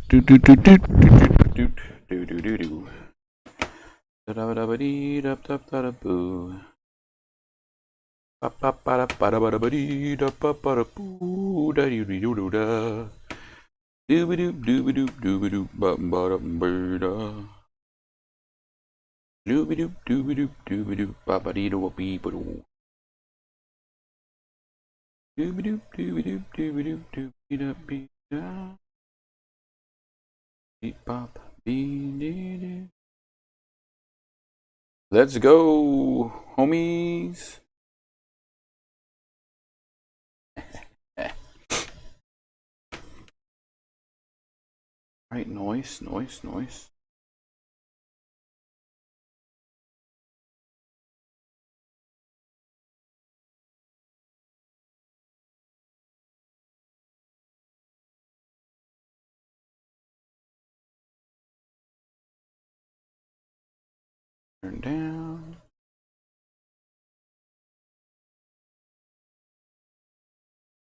Do do do do do do do do do do. Da da da ba dee da da da da boo. Ba ba ba da ba da ba da ba dee da ba ba da boo da dee dee doo doo da. Dooby doo dooby doo dooby doo ba ba da ba da. Dooby doo dooby doo dooby doo ba ba dee doo bee ba doo. Dooby doo dooby doo dooby doo dooby da bee da. Beep bop bee dee dee. Let's go, homies. Right, noise, noise, noise. Turn down.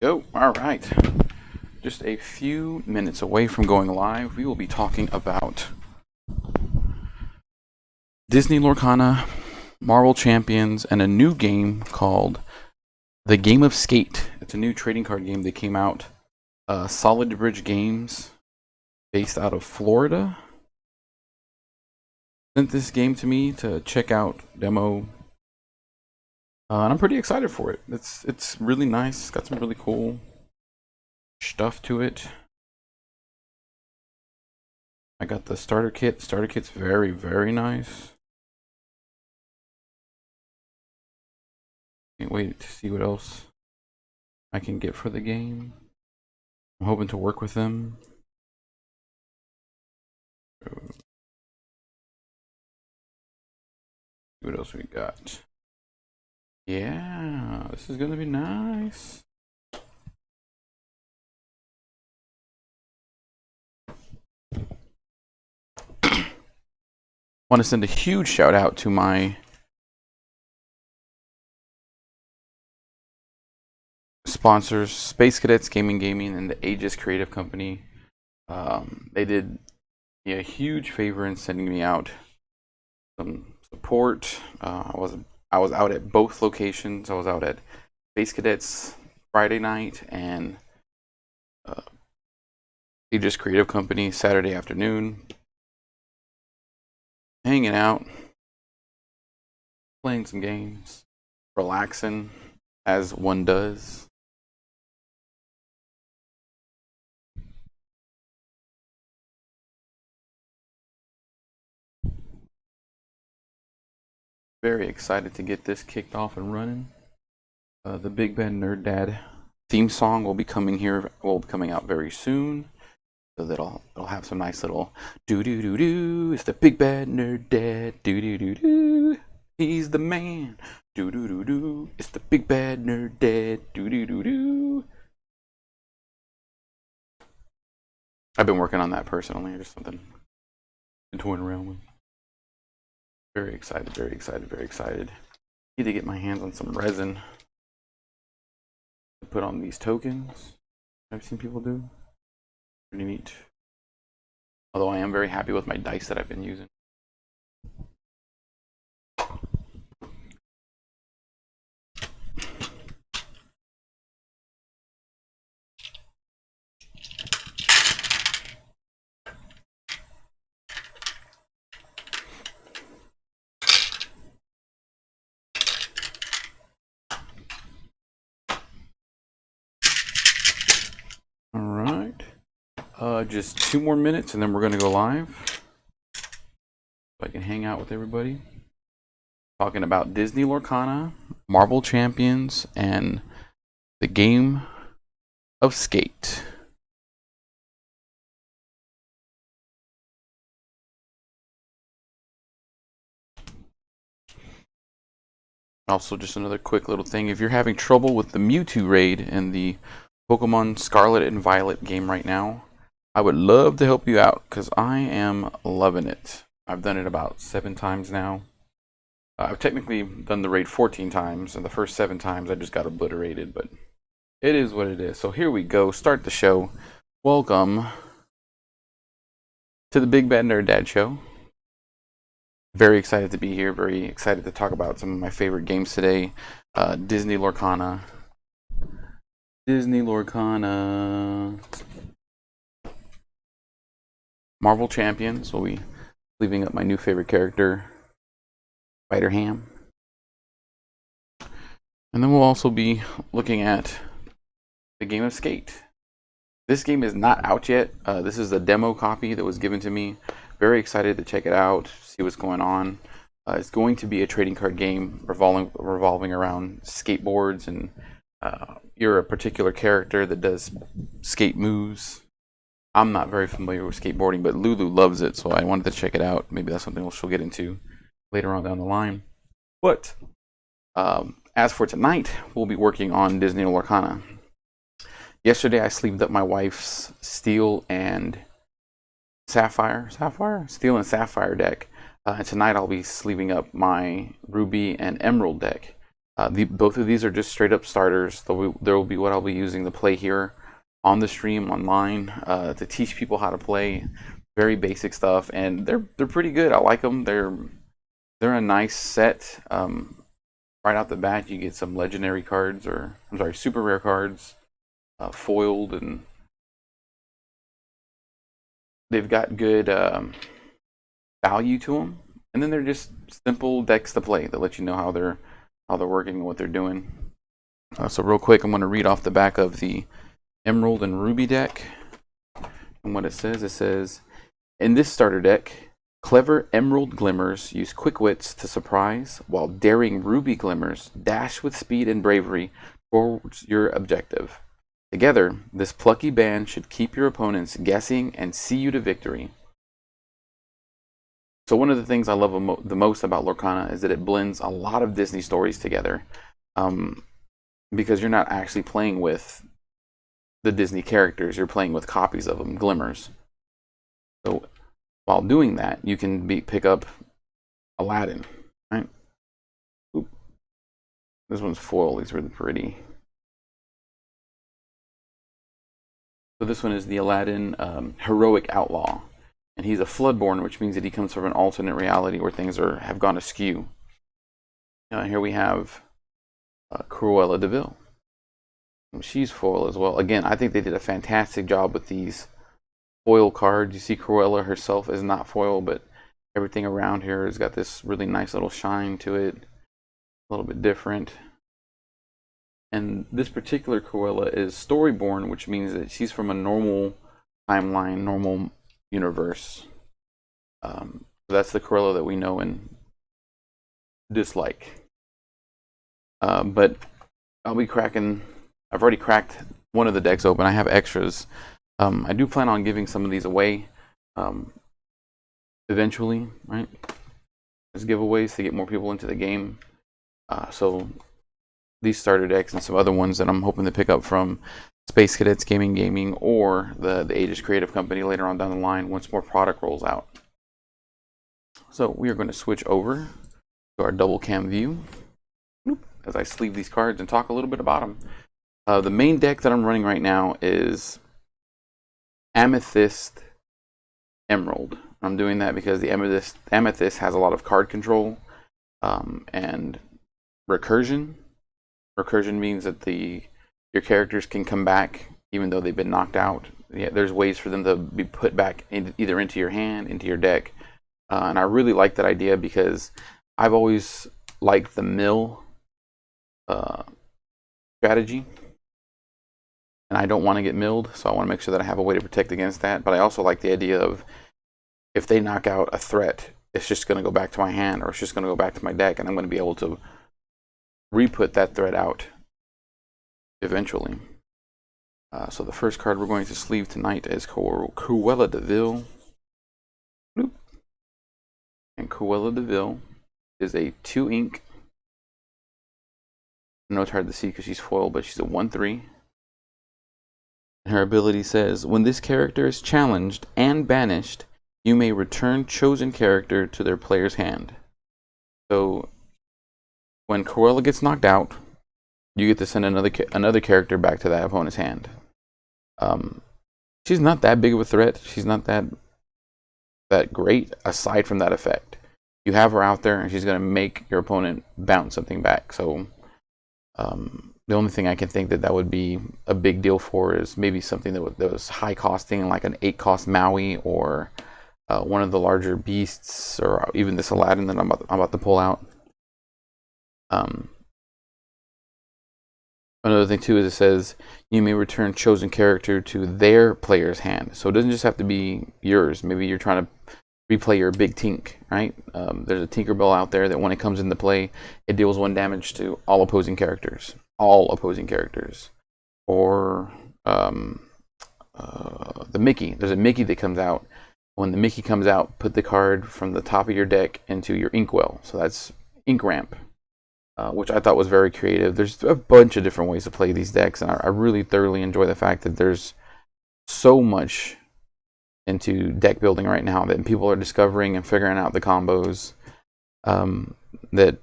Go. All right. Just a few minutes away from going live, we will be talking about Disney Lorcana Marvel Champions and a new game called The Game of Skate. It's a new trading card game that came out. Solid Bridge Games, based out of Florida, sent this game to me to check out demo. And I'm pretty excited for it. It's really nice. It's got some really cool stuff to it. I got the starter kit. Starter kit's very, very nice. Can't wait to see what else I can get for the game. I'm hoping to work with them. What else we got? Yeah, this is gonna be nice. Want to send a huge shout out to my sponsors, Space Cadets Gaming, and the Aegis Creative Company. They did me a huge favor in sending me out some support. I was out at both locations. I was out at Space Cadets Friday night and Aegis Creative Company Saturday afternoon, hanging out, playing some games, relaxing as one does. Very excited to get this kicked off and running. The Big Bad Nerd Dad theme song will be coming out very soon, so that it'll have some nice little do do do do. It's the Big Bad Nerd Dad. Do do do do. He's the man. Do do do do. It's the Big Bad Nerd Dad. Do do do do. I've been working on that personally. Just something I've been toying around with. Very excited, very excited, very excited. Need to get my hands on some resin to put on these tokens. I've seen people do. Pretty neat. Although I am very happy with my dice that I've been using. All right. Just 2 more minutes and then we're going to go live. So I can hang out with everybody. Talking about Disney Lorcana, Marvel Champions, and the Game of Skate. Also, just another quick little thing. If you're having trouble with the Mewtwo raid in the Pokemon Scarlet and Violet game right now, I would love to help you out because I am loving it. I've done it about 7 times now. I've technically done the raid 14 times, and the first 7 times I just got obliterated, but it is what it is. So here we go. Start the show. Welcome to the Big Bad Nerd Dad Show. Very excited to be here. Very excited to talk about some of my favorite games today. Disney Lorcana. Marvel Champions. We'll be leaving up my new favorite character, Spider-Ham. And then we'll also be looking at the game of Skate. This game is not out yet. This is a demo copy that was given to me. Very excited to check it out, see what's going on. It's going to be a trading card game revolving around skateboards, and you're a particular character that does skate moves. I'm not very familiar with skateboarding, but Lulu loves it, so I wanted to check it out. Maybe that's something she'll get into later on down the line. But as for tonight, we'll be working on Disney Lorcana. Yesterday, I sleeved up my wife's Steel and Sapphire deck. And tonight, I'll be sleeving up my Ruby and Emerald deck. Both of these are just straight up starters. There will be what I'll be using to play here on the stream online to teach people how to play. Very basic stuff, and they're pretty good. I like them. They're a nice set. Right out the bat, you get some legendary cards, or I'm sorry, super rare cards. Foiled, and they've got good value to them, and then they're just simple decks to play that let you know how they're working and what they're doing. So real quick, I'm going to read off the back of the Emerald and Ruby deck, and what it says, in this starter deck, clever Emerald Glimmers use quick wits to surprise, while daring Ruby Glimmers dash with speed and bravery towards your objective. Together, this plucky band should keep your opponents guessing and see you to victory. So one of the things I love the most about Lorcana is that it blends a lot of Disney stories together, because you're not actually playing with the Disney characters, you're playing with copies of them, Glimmers. So while doing that, you can pick up Aladdin, right? Oop. This one's foil, these are really pretty. So this one is the Aladdin Heroic Outlaw, and he's a Floodborn, which means that he comes from an alternate reality where things have gone askew. Here we have Cruella de Vil. She's foil as well. Again, I think they did a fantastic job with these foil cards. You see Cruella herself is not foil, but everything around here has got this really nice little shine to it, a little bit different. And this particular Cruella is Storyborn, which means that she's from a normal timeline, normal universe. So that's the Cruella that we know and dislike. But I'll be cracking. I've already cracked one of the decks open. I have extras. I do plan on giving some of these away eventually, right? As giveaways to get more people into the game. So these starter decks and some other ones that I'm hoping to pick up from Space Cadets Gaming or the Aegis Creative Company later on down the line once more product rolls out. So we are going to switch over to our double cam view as I sleeve these cards and talk a little bit about them. The main deck that I'm running right now is Amethyst Emerald. I'm doing that because the Amethyst has a lot of card control and recursion. Recursion means that your characters can come back even though they've been knocked out. Yeah, there's ways for them to be put back either into your hand, into your deck. And I really like that idea because I've always liked the mill strategy. And I don't want to get milled, so I want to make sure that I have a way to protect against that. But I also like the idea of if they knock out a threat, it's just going to go back to my hand or it's just going to go back to my deck, and I'm going to be able to re-put that threat out eventually. So the first card we're going to sleeve tonight is Cruella de Vil. And Cruella de Vil is a 2-ink. I know it's hard to see because she's foil, but she's a 1/3. Her ability says, when this character is challenged and banished, you may return chosen character to their player's hand. So when Cruella gets knocked out, you get to send another character back to that opponent's hand. She's not that big of a threat. She's not that that great aside from that effect. You have her out there and she's going to make your opponent bounce something back. So the only thing I can think that would be a big deal for is maybe something that was high costing, like an 8-cost Maui, or one of the larger beasts, or even this Aladdin that I'm about to pull out. Another thing too is it says you may return chosen character to their player's hand. So it doesn't just have to be yours. Maybe you're trying to replay your big Tink, right? There's a Tinkerbell out there that when it comes into play, it deals 1 damage to all opposing characters. All opposing characters. Or the Mickey. There's a Mickey that comes out. When the Mickey comes out, put the card from the top of your deck into your Inkwell. So that's Ink Ramp. Which I thought was very creative. There's a bunch of different ways to play these decks, and I really thoroughly enjoy the fact that there's so much into deck building right now that people are discovering and figuring out the combos. That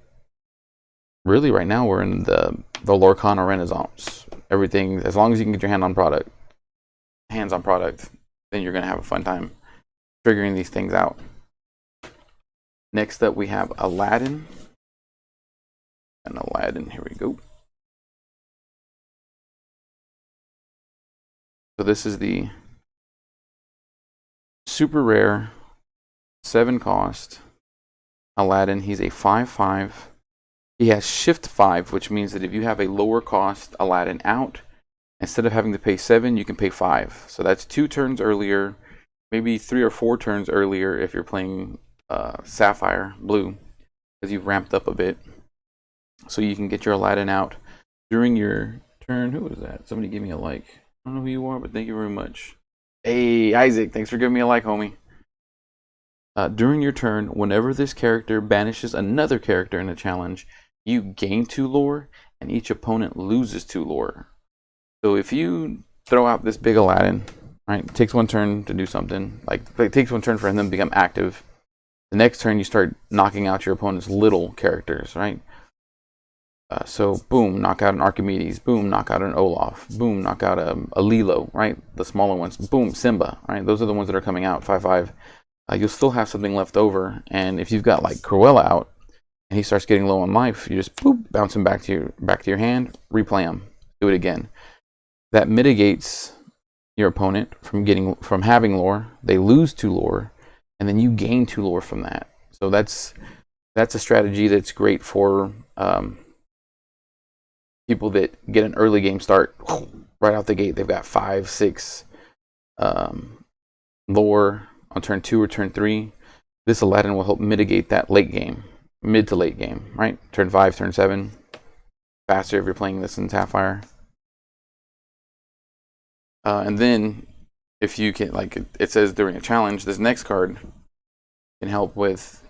really right now we're in the Lorcana Renaissance. Everything, as long as you can get your hands on product, then you're gonna have a fun time figuring these things out. Next up, we have Aladdin. And Aladdin, here we go. So this is the super rare 7-cost Aladdin. He's a 5/5. He has shift 5, which means that if you have a lower cost Aladdin out, instead of having to pay 7, you can pay 5. So that's 2 turns earlier, maybe 3 or 4 turns earlier if you're playing Sapphire Blue, because you've ramped up a bit. So you can get your Aladdin out during your turn. Who was that? Somebody give me a like. I don't know who you are, but thank you very much. Hey, Isaac, thanks for giving me a like, homie. During your turn, whenever this character banishes another character in a challenge, you gain 2 lore, and each opponent loses 2 lore. So if you throw out this big Aladdin, right, it takes 1 turn to do something. Like it takes 1 turn for him to become active. The next turn, you start knocking out your opponent's little characters, right? So boom, knock out an Archimedes, boom, knock out an Olaf, boom, knock out a Lilo, right? The smaller ones, boom, Simba, right? Those are the ones that are coming out 5/5. You'll still have something left over, and if you've got like Cruella out and he starts getting low on life, you just boop, bounce him back to your hand, replay him, do it again. That mitigates your opponent from having lore. They lose 2 lore, and then you gain 2 lore from that. So that's a strategy that's great for people that get an early game start right out the gate. They've got 5, 6 lore on turn 2 or turn 3. This Aladdin will help mitigate that late game, mid to late game, right? Turn 5, turn 7, faster if you're playing this in Sapphire. And then if you can, like it says during a challenge, this next card can help with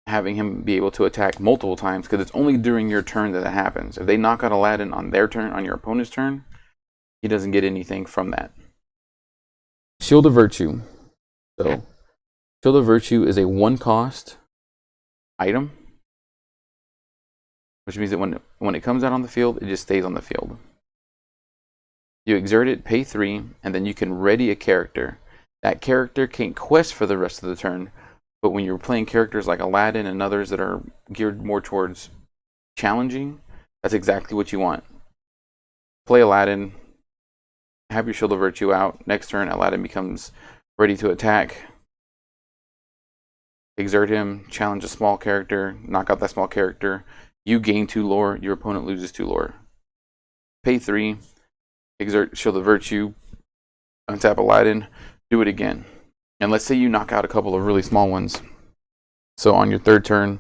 having him be able to attack multiple times, because it's only during your turn that happens. If they knock out Aladdin on their turn, on your opponent's turn, he doesn't get anything from that. Shield of Virtue. So Shield of Virtue is a 1-cost item, which means that when it comes out on the field, it just stays on the field. You exert it, pay 3, and then you can ready a character. That character can't quest for the rest of the turn, but when you're playing characters like Aladdin and others that are geared more towards challenging, that's exactly what you want. Play Aladdin, have your Shield of Virtue out. Next turn, Aladdin becomes ready to attack. Exert him, challenge a small character, knock out that small character. You gain 2 lore, your opponent loses 2 lore. Pay 3, exert Shield of Virtue, untap Aladdin, do it again. And let's say you knock out a couple of really small ones. So on your 3rd turn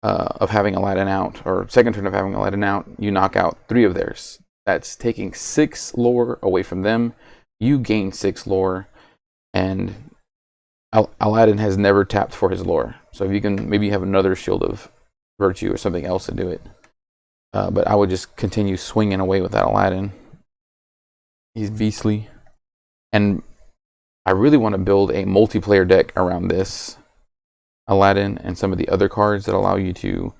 of having Aladdin out, or 2nd turn of having Aladdin out, you knock out 3 of theirs. That's taking 6 lore away from them. You gain 6 lore, and Aladdin has never tapped for his lore. So if you can maybe have another Shield of Virtue or something else to do it. But I would just continue swinging away with that Aladdin. He's beastly. And I really want to build a multiplayer deck around this Aladdin and some of the other cards that allow you to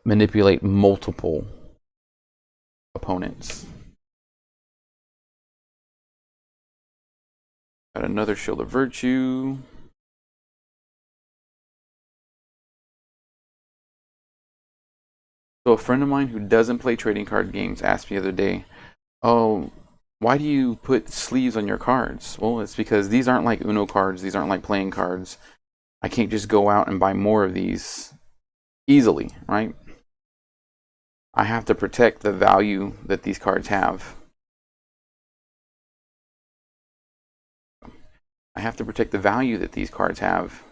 manipulate multiple opponents. Got another Shield of Virtue. So a friend of mine who doesn't play trading card games asked me the other day, "Oh, why do you put sleeves on your cards?" Well, it's because these aren't like Uno cards. These aren't like playing cards. I can't just go out and buy more of these easily, right? I have to protect the value that these cards have. I have to protect the value that these cards have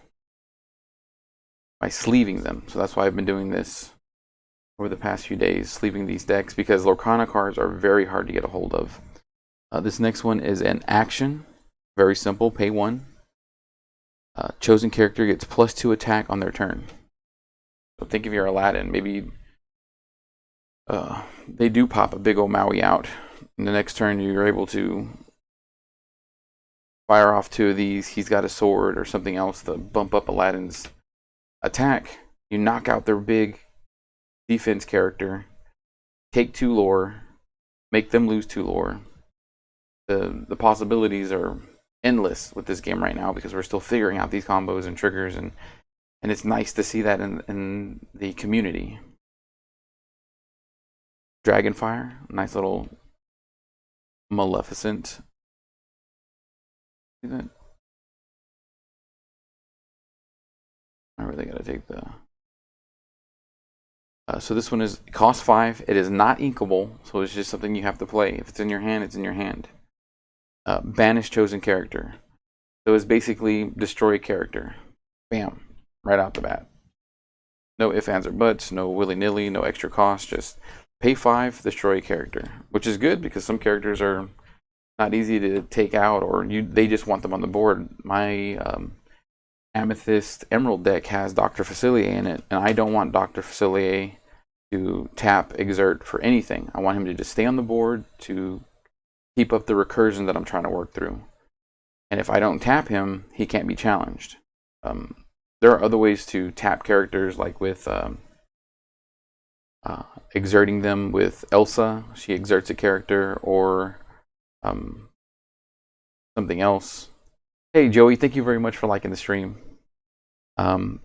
by sleeving them. So that's why I've been doing this over the past few days, sleeving these decks, because Lorcana cards are very hard to get a hold of. This next one is an action. Very simple, pay 1. Chosen character gets +2 attack on their turn. So think of your Aladdin. Maybe they do pop a big old Maui out. And the next turn you're able to fire off 2 of these. He's got a sword or something else to bump up Aladdin's attack. You knock out their big defense character, take 2 lore, make them lose 2 lore. The possibilities are endless with this game right now because we're still figuring out these combos and triggers, and it's nice to see that in the community. Dragonfire, nice little Maleficent. See that? I really gotta take the. So this one is cost 5. It is not inkable, so it's just something you have to play. If it's in your hand, it's in your hand. Banish chosen character. So it's basically destroy a character. Bam, right out the bat. No ifs, ands, or buts. No willy-nilly. No extra cost. Just pay 5, destroy a character, which is good because some characters are not easy to take out, or they just want them on the board. My Amethyst Emerald deck has Dr. Facilier in it, and I don't want Dr. Facilier to tap exert for anything. I want him to just stay on the board to keep up the recursion that I'm trying to work through. And if I don't tap him, he can't be challenged. There are other ways to tap characters, like with exerting them with Elsa. She exerts a character, or something else. Hey Joey, thank you very much for liking the stream. But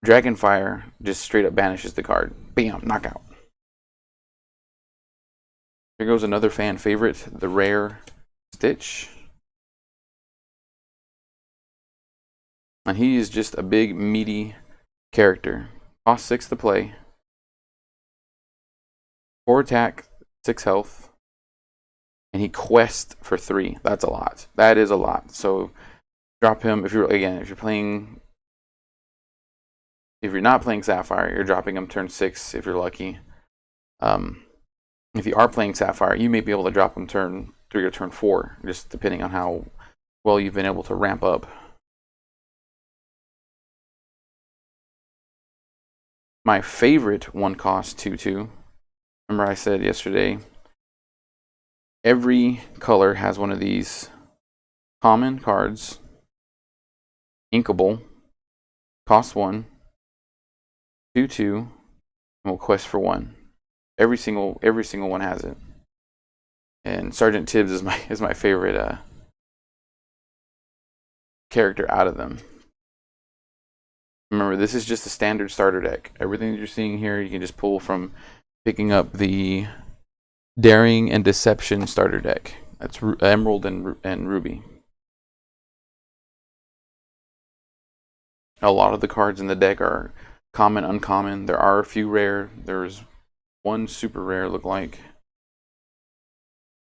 Dragonfire just straight up banishes the card. Bam, knockout. Here goes another fan favorite, the rare Stitch. And he is just a big, meaty character. Cost 6 to play. 4 attack, 6 health. And he quests for 3. That's a lot. That is a lot. So drop him if you're not playing Sapphire, you're dropping him turn 6 if you're lucky. If you are playing Sapphire, you may be able to drop him turn 3 or turn 4, just depending on how well you've been able to ramp up. My favorite one cost 2/2. Remember I said yesterday, every color has one of these common cards, inkable, cost 1, 2/2, and will quest for 1. Every single one has it. And Sergeant Tibbs is my favorite character out of them. Remember, this is just a standard starter deck. Everything that you're seeing here, you can just pull from picking up the Daring and Deception starter deck. That's Emerald and Ruby. A lot of the cards in the deck are common, uncommon. There are a few rare. There's one super rare, look like.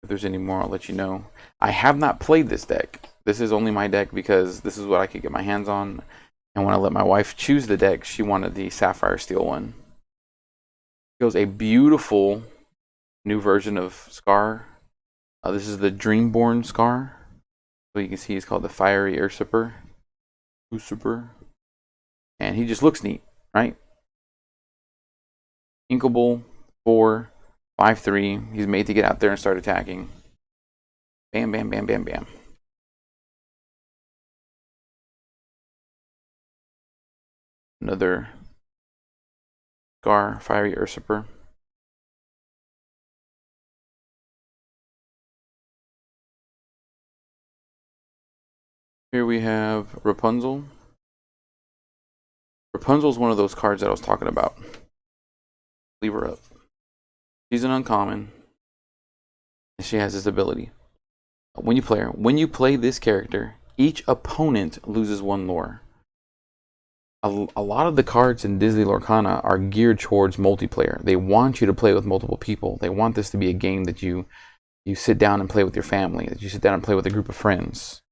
If there's any more, I'll let you know. I have not played this deck. This is only my deck because this is what I could get my hands on. And when I let my wife choose the deck, she wanted the Sapphire Steel one. It goes a beautiful new version of Scar. This is the Dreamborn Scar. So you can see he's called the Fiery Usurper. And he just looks neat, right? Inkable, 4, 5/3. He's made to get out there and start attacking. Bam, bam, bam, bam, bam. Another Scar, Fiery Usurper. Here we have Rapunzel. Rapunzel's one of those cards that I was talking about. Leave her up. She's an uncommon, and she has this ability. When you play this character, each opponent loses 1 lore. A lot of the cards in Disney Lorcana are geared towards multiplayer. They want you to play with multiple people. They want this to be a game that you sit down and play with your family, that you sit down and play with a group of friends.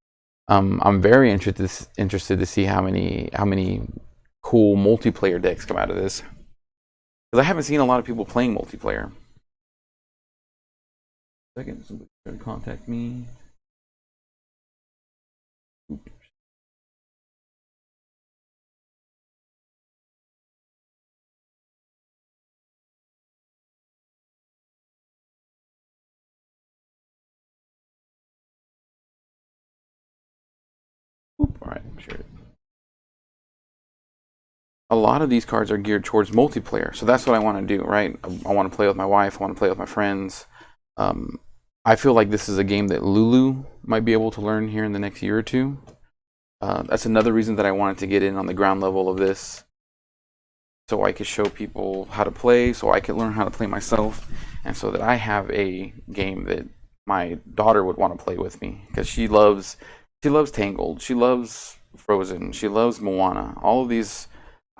I'm very interested to see how many cool multiplayer decks come out of this, because I haven't seen a lot of people playing multiplayer. Second, somebody try to contact me. Oops. All right, sure. A lot of these cards are geared towards multiplayer, so that's what I want to do, right? I want to play with my wife. I want to play with my friends. I feel like this is a game that Lulu might be able to learn here in the next year or two. That's another reason that I wanted to get in on the ground level of this, so I could show people how to play, so I could learn how to play myself, and so that I have a game that my daughter would want to play with me, because she loves Tangled, she loves Frozen, she loves Moana. All of these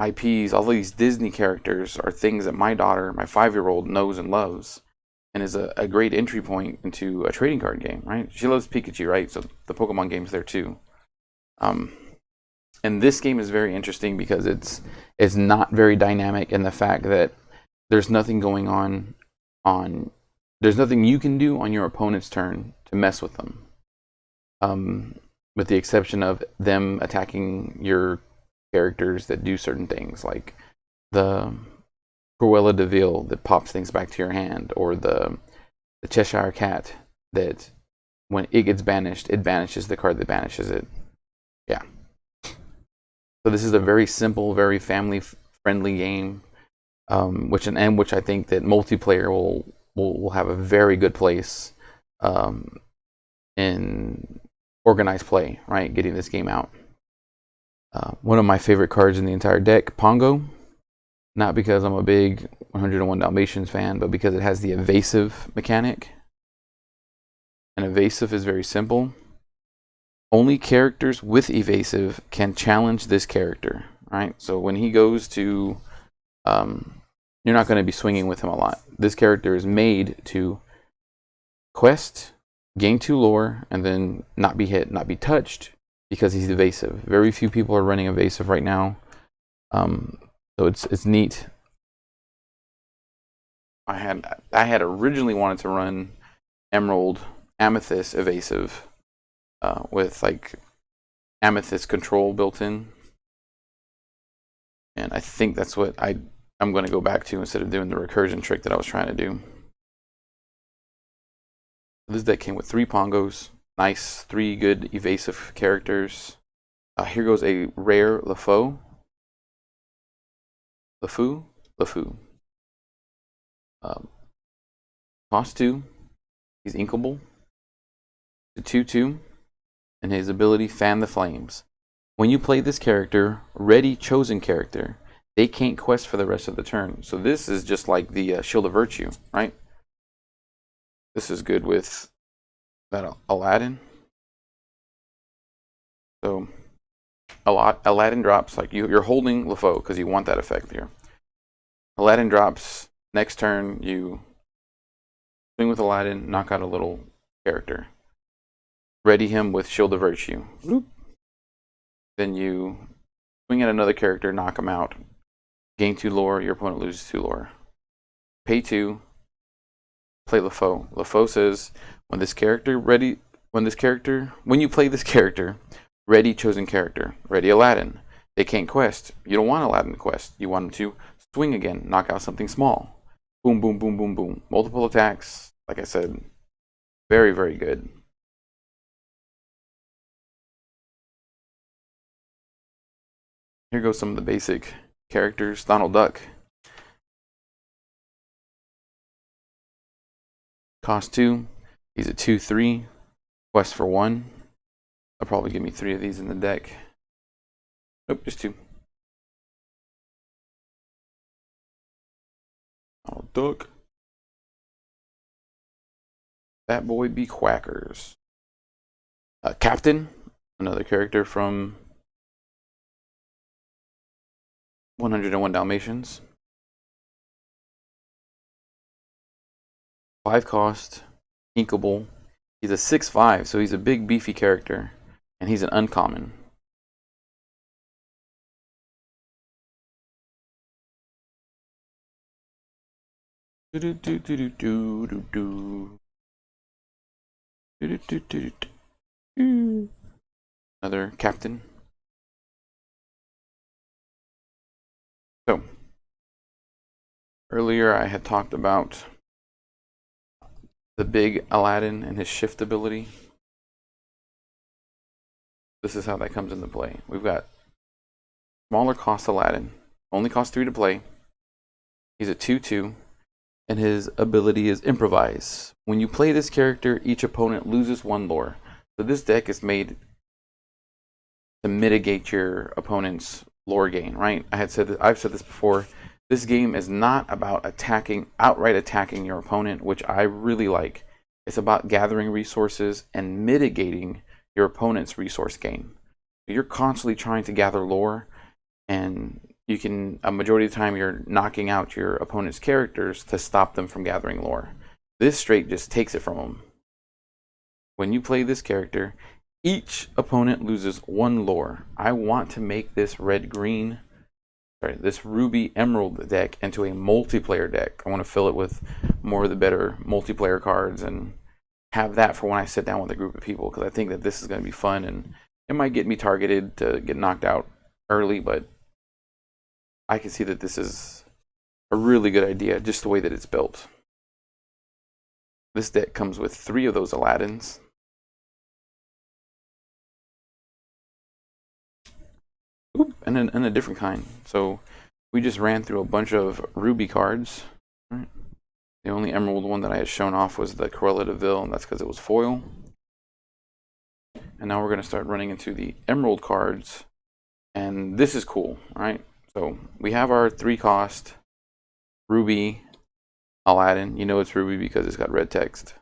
IPs, all of these Disney characters are things that my daughter, my 5-year-old, knows and loves, and is a great entry point into a trading card game, right? She loves Pikachu, right? So the Pokemon game's there too. And this game is very interesting because it's not very dynamic in the fact that there's nothing going on there's nothing you can do on your opponent's turn to mess with them. With the exception of them attacking your characters that do certain things, like the Cruella de Vil that pops things back to your hand, or the Cheshire Cat that when it gets banished, it banishes the card that banishes it. Yeah. So this is a very simple, very family-friendly game, which I think that multiplayer will have a very good place in organized play, right? Getting this game out. One of my favorite cards in the entire deck, Pongo. Not because I'm a big 101 Dalmatians fan, but because it has the evasive mechanic. And evasive is very simple. Only characters with evasive can challenge this character, right? So when he goes to, you're not going to be swinging with him a lot. This character is made to quest, gain 2 lore, and then not be hit, not be touched, because he's evasive. Very few people are running evasive right now. So it's neat. I had originally wanted to run Emerald Amethyst evasive with like Amethyst control built in, and I think that's what I'm going to go back to instead of doing the recursion trick that I was trying to do. This deck came with 3 Pongos, nice 3 good evasive characters. Here goes a rare LeFou. Cost 2. He's inkable. The 2/2, and his ability Fan the Flames. When you play this character, ready chosen character, they can't quest for the rest of the turn. So this is just like the Shield of Virtue, right? This is good with that Aladdin. So Aladdin drops, like you're holding LeFou because you want that effect here. Aladdin drops, next turn you swing with Aladdin, knock out a little character. Ready him with Shield of Virtue. Then you swing at another character, knock him out. Gain 2 lore, your opponent loses 2 lore. Pay 2, play LeFou. LeFou says, when you play this character, ready chosen character, ready Aladdin. They can't quest. You don't want Aladdin to quest. You want him to swing again, knock out something small. Boom, boom, boom, boom, boom. Multiple attacks. Like I said, very, very good. Here goes some of the basic characters. Donald Duck. Cost 2. He's a 2/3. Quest for 1. I'll probably give me 3 of these in the deck. Nope, just 2. Donald Duck. That boy be quackers. Captain, another character from 101 Dalmatians. 5 cost, inkable. He's a 6/5, so he's a big beefy character, and he's an uncommon. Another captain. So, earlier I had talked about the big Aladdin and his shift ability. This is how that comes into play. We've got smaller cost Aladdin, only costs 3 to play. He's a 2/2, and his ability is improvise. When you play this character, each opponent loses 1 lore. So this deck is made to mitigate your opponent's lore gain, right? I've said this before. This game is not about outright attacking your opponent, which I really like. It's about gathering resources and mitigating your opponent's resource gain. You're constantly trying to gather lore, and a majority of the time you're knocking out your opponent's characters to stop them from gathering lore. This straight just takes it from them. When you play this character, each opponent loses 1 lore. I want to make this this ruby emerald deck into a multiplayer deck. I want to fill it with more of the better multiplayer cards and have that for when I sit down with a group of people, because I think that this is going to be fun, and it might get me targeted to get knocked out early, but I can see that this is a really good idea, just the way that it's built. This deck comes with 3 of those Aladdins. Oop, and a different kind. So we just ran through a bunch of ruby cards. Right. The only emerald one that I had shown off was the Cruella de Vil, and that's because it was foil. And now we're going to start running into the emerald cards, and this is cool, right? So we have our 3 cost ruby Aladdin. You know it's ruby because it's got red text.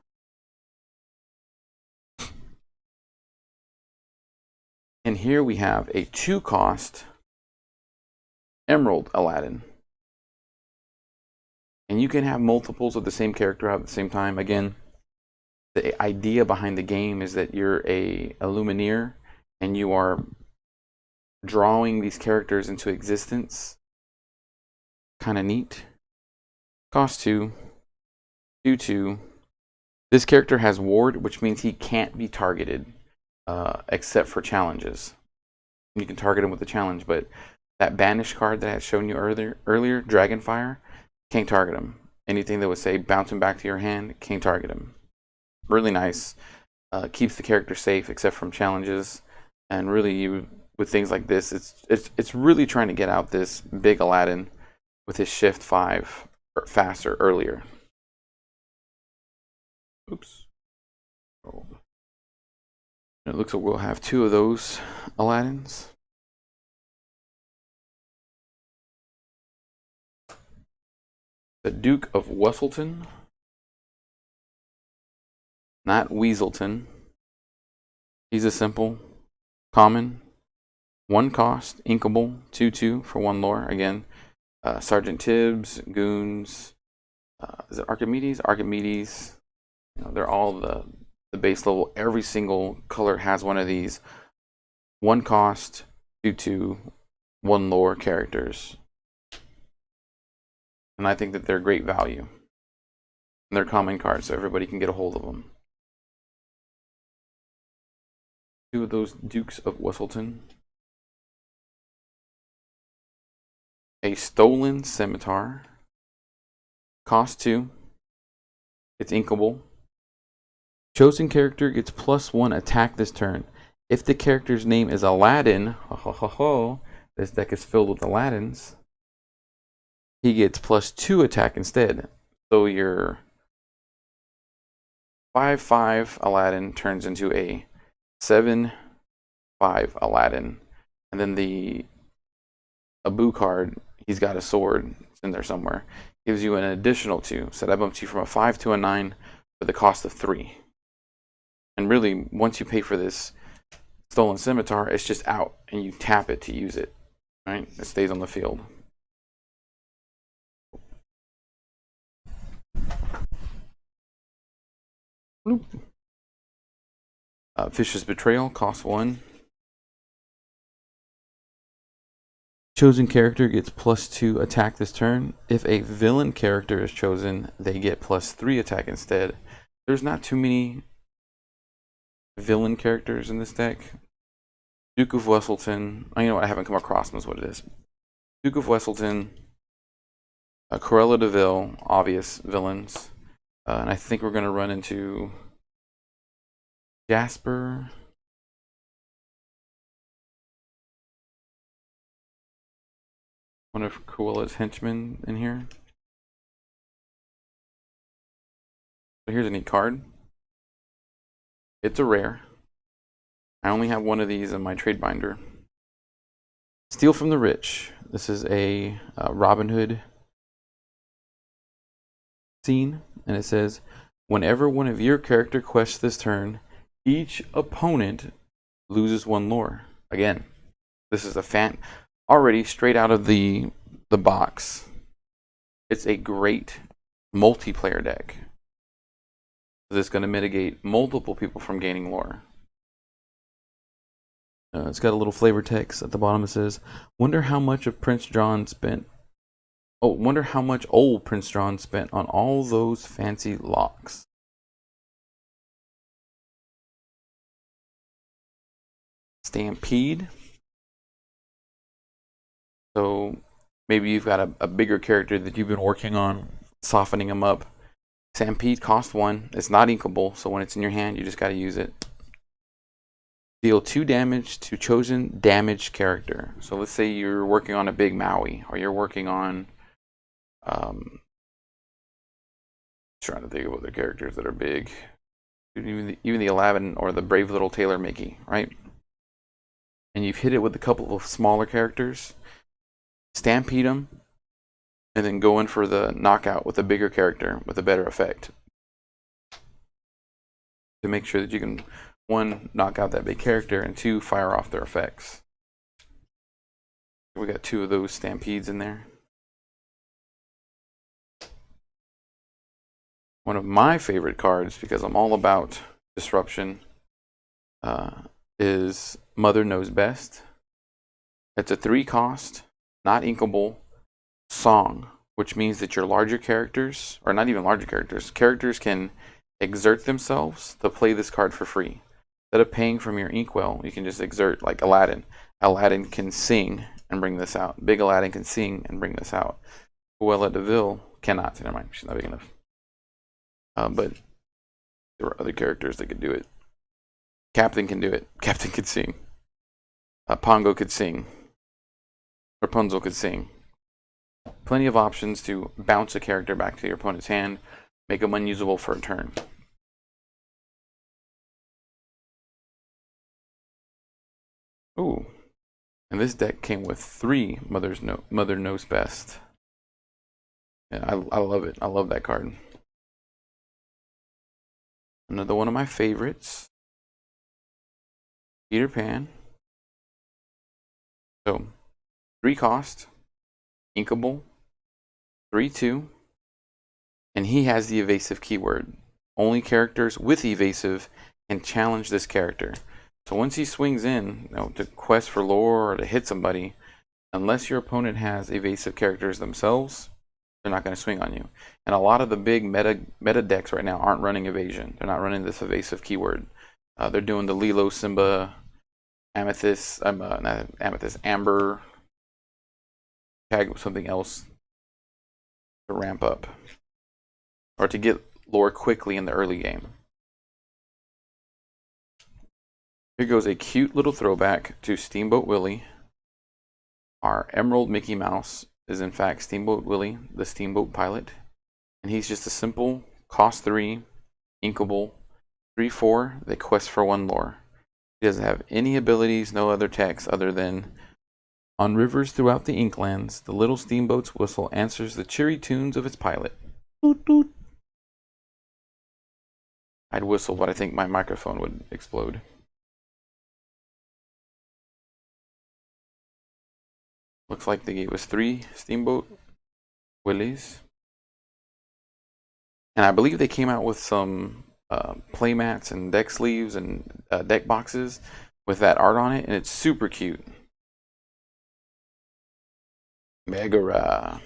And here we have a 2 cost emerald Aladdin. And you can have multiples of the same character out at the same time. Again, the idea behind the game is that you're a Lumineer and you are drawing these characters into existence. Kind of neat. Cost 2. 2/2. This character has ward, which means he can't be targeted except for challenges. You can target him with a challenge, but that banish card that I had shown you earlier, Dragonfire, can't target him. Anything that would say bounce him back to your hand, can't target him. Really nice. Keeps the character safe except from challenges, and really with things like this, it's really trying to get out this big Aladdin with his shift 5 faster earlier. Oops. Oh. It looks like we'll have 2 of those Aladdins. The Duke of Wesselton. Not Weaselton. He's a simple, common, 1 cost, inkable, 2/2 for 1 lore. Again, Sergeant Tibbs, Goons, is it Archimedes? Archimedes. You know, they're all the base level. Every single color has one of these 1 cost, 2/2, 1 lore characters. And I think that they're great value. And they're common cards, so everybody can get a hold of them. 2 of those Dukes of Wesselton. A Stolen Scimitar. Cost 2. It's inkable. Chosen character gets +1 attack this turn. If the character's name is Aladdin, this deck is filled with Aladdins, he gets +2 attack instead. So your 5/5 Aladdin turns into a 7/5 Aladdin. And then the Abu card, he's got a sword. It's in there somewhere. gives you an additional 2. So that bumps you from a 5 to a 9 for the cost of 3. And really, once you pay for this Stolen Scimitar, it's just out, and you tap it to use it. Right? It stays on the field. Vicious Betrayal, cost 1. Chosen character gets +2 attack this turn. If a villain character is chosen, they get +3 attack instead. There's not too many villain characters in this deck. Duke of Wesselton, you know what, I haven't come across them, is what it is. Duke of Wesselton, Cruella de Vil, obvious villains. And I think we're going to run into Jasper. One of Cruella's henchmen in here. So here's a neat card. It's a rare. I only have one of these in my trade binder. Steal from the Rich. This is a Robin Hood scene, and it says, whenever one of your character quests this turn, each opponent loses 1 lore. Again, this is a already straight out of the box. It's a great multiplayer deck. This is going to mitigate multiple people from gaining lore. It's got a little flavor text at the bottom. It says, wonder how much Prince John spent on all those fancy locks. Stampede. So maybe you've got a bigger character that you've been working on, softening them up. Stampede costs 1. It's not inkable, so when it's in your hand, you just got to use it. Deal 2 damage to chosen damaged character. So let's say you're working on a big Maui, or you're working on trying to think of other characters that are big. Even the Aladdin or the brave little tailor Mickey, right? And you've hit it with a couple of smaller characters, stampede them, and then go in for the knockout with a bigger character with a better effect. To make sure that you can, 1, knock out that big character, and 2, fire off their effects. We got 2 of those stampedes in there. One of my favorite cards, because I'm all about disruption, is Mother Knows Best. It's a 3 cost, not inkable, song, which means that your larger characters, or not even larger characters, characters can exert themselves to play this card for free. Instead of paying from your inkwell, you can just exert, like Aladdin. Aladdin can sing and bring this out. Big Aladdin can sing and bring this out. Cruella de Vil cannot. Never mind, she's not big enough. But there were other characters that could do it. Captain can do it. Captain could sing. Pongo could sing. Rapunzel could sing. Plenty of options to bounce a character back to your opponent's hand, make them unusable for a turn. Ooh, and this deck came with 3 Mother Knows Best. Yeah, I love it. I love that card. Another one of my favorites, Peter Pan. So, 3 cost, inkable, 3/2, and he has the evasive keyword. Only characters with evasive can challenge this character. So once he swings in, to quest for lore or to hit somebody, unless your opponent has evasive characters themselves, they're not going to swing on you. And a lot of the big meta decks right now aren't running evasion. They're not running this evasive keyword. They're doing the Lilo, Simba, Amethyst, not Amethyst, Amber, tag with something else to ramp up or to get lore quickly in the early game. Here goes a cute little throwback to Steamboat Willie. Our Emerald Mickey Mouse is in fact Steamboat Willie, the steamboat pilot. And he's just a simple cost 3, inkable, 3/4 that quests for 1 lore. He doesn't have any abilities, no other text other than On rivers throughout the Inklands, the little steamboat's whistle answers the cheery tunes of its pilot. Toot toot. I'd whistle, but I think my microphone would explode. Looks like they gave us 3 steamboat willies. And I believe they came out with some play mats and deck sleeves and deck boxes with that art on it, and it's super cute. Megara.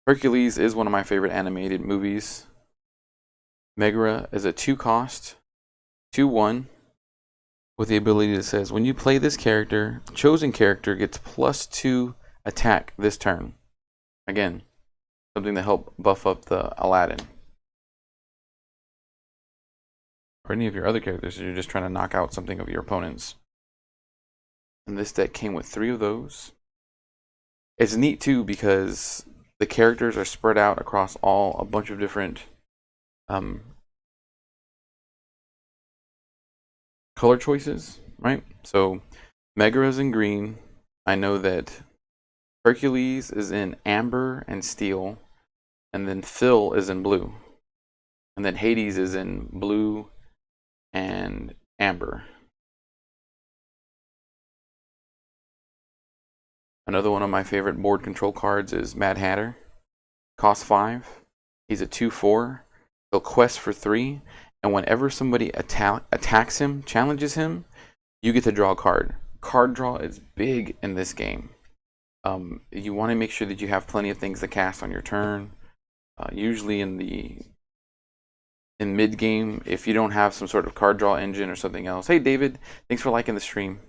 Hercules is one of my favorite animated movies. Megara is a 2-cost, 2/1, with the ability that says, when you play this character, chosen character gets +2 attack this turn. Again, something to help buff up the Aladdin. Or any of your other characters if you're just trying to knock out something of your opponents. And this deck came with 3 of those. It's neat too because the characters are spread out across a bunch of different color choices, right? So Megara's in green. I know that Hercules is in amber and steel, and then Phil is in blue, and then Hades is in blue and amber. Another one of my favorite board control cards is Mad Hatter. Cost 5. He's a 2/4. He'll quest for 3, and whenever somebody attacks him, challenges him, you get to draw a card. Card draw is big in this game. You want to make sure that you have plenty of things to cast on your turn. Usually in mid game, if you don't have some sort of card draw engine or something else. Hey David, thanks for liking the stream.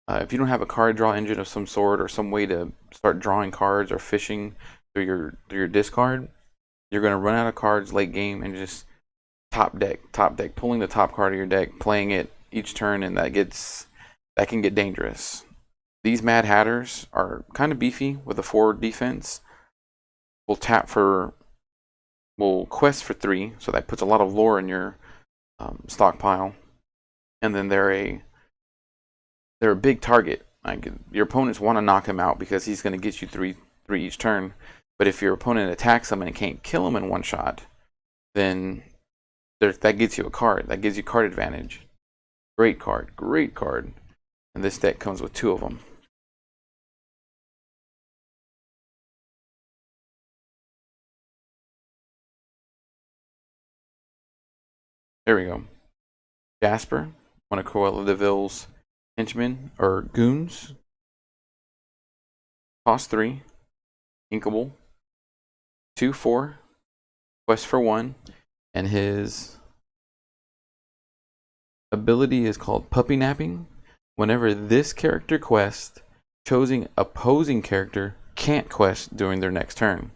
If you don't have a card draw engine of some sort or some way to start drawing cards or fishing through your discard, you're going to run out of cards late game and just top deck, pulling the top card of your deck, playing it each turn, and that can get dangerous. These Mad Hatters are kind of beefy with a 4 defense. We'll quest for 3, so that puts a lot of lore in your stockpile, and then they're a big target. Like, your opponents want to knock him out because he's going to get you 3 each turn. But if your opponent attacks him and can't kill him in one shot, then that gets you a card. That gives you card advantage. Great card. And this deck comes with 2 of them. There we go. Jasper, one of Cruella de Vil's henchmen or goons. Cost 3. Inkable. 2/4. Quest for 1. And his ability is called Puppy Napping. Whenever this character quests, choosing opposing character can't quest during their next turn.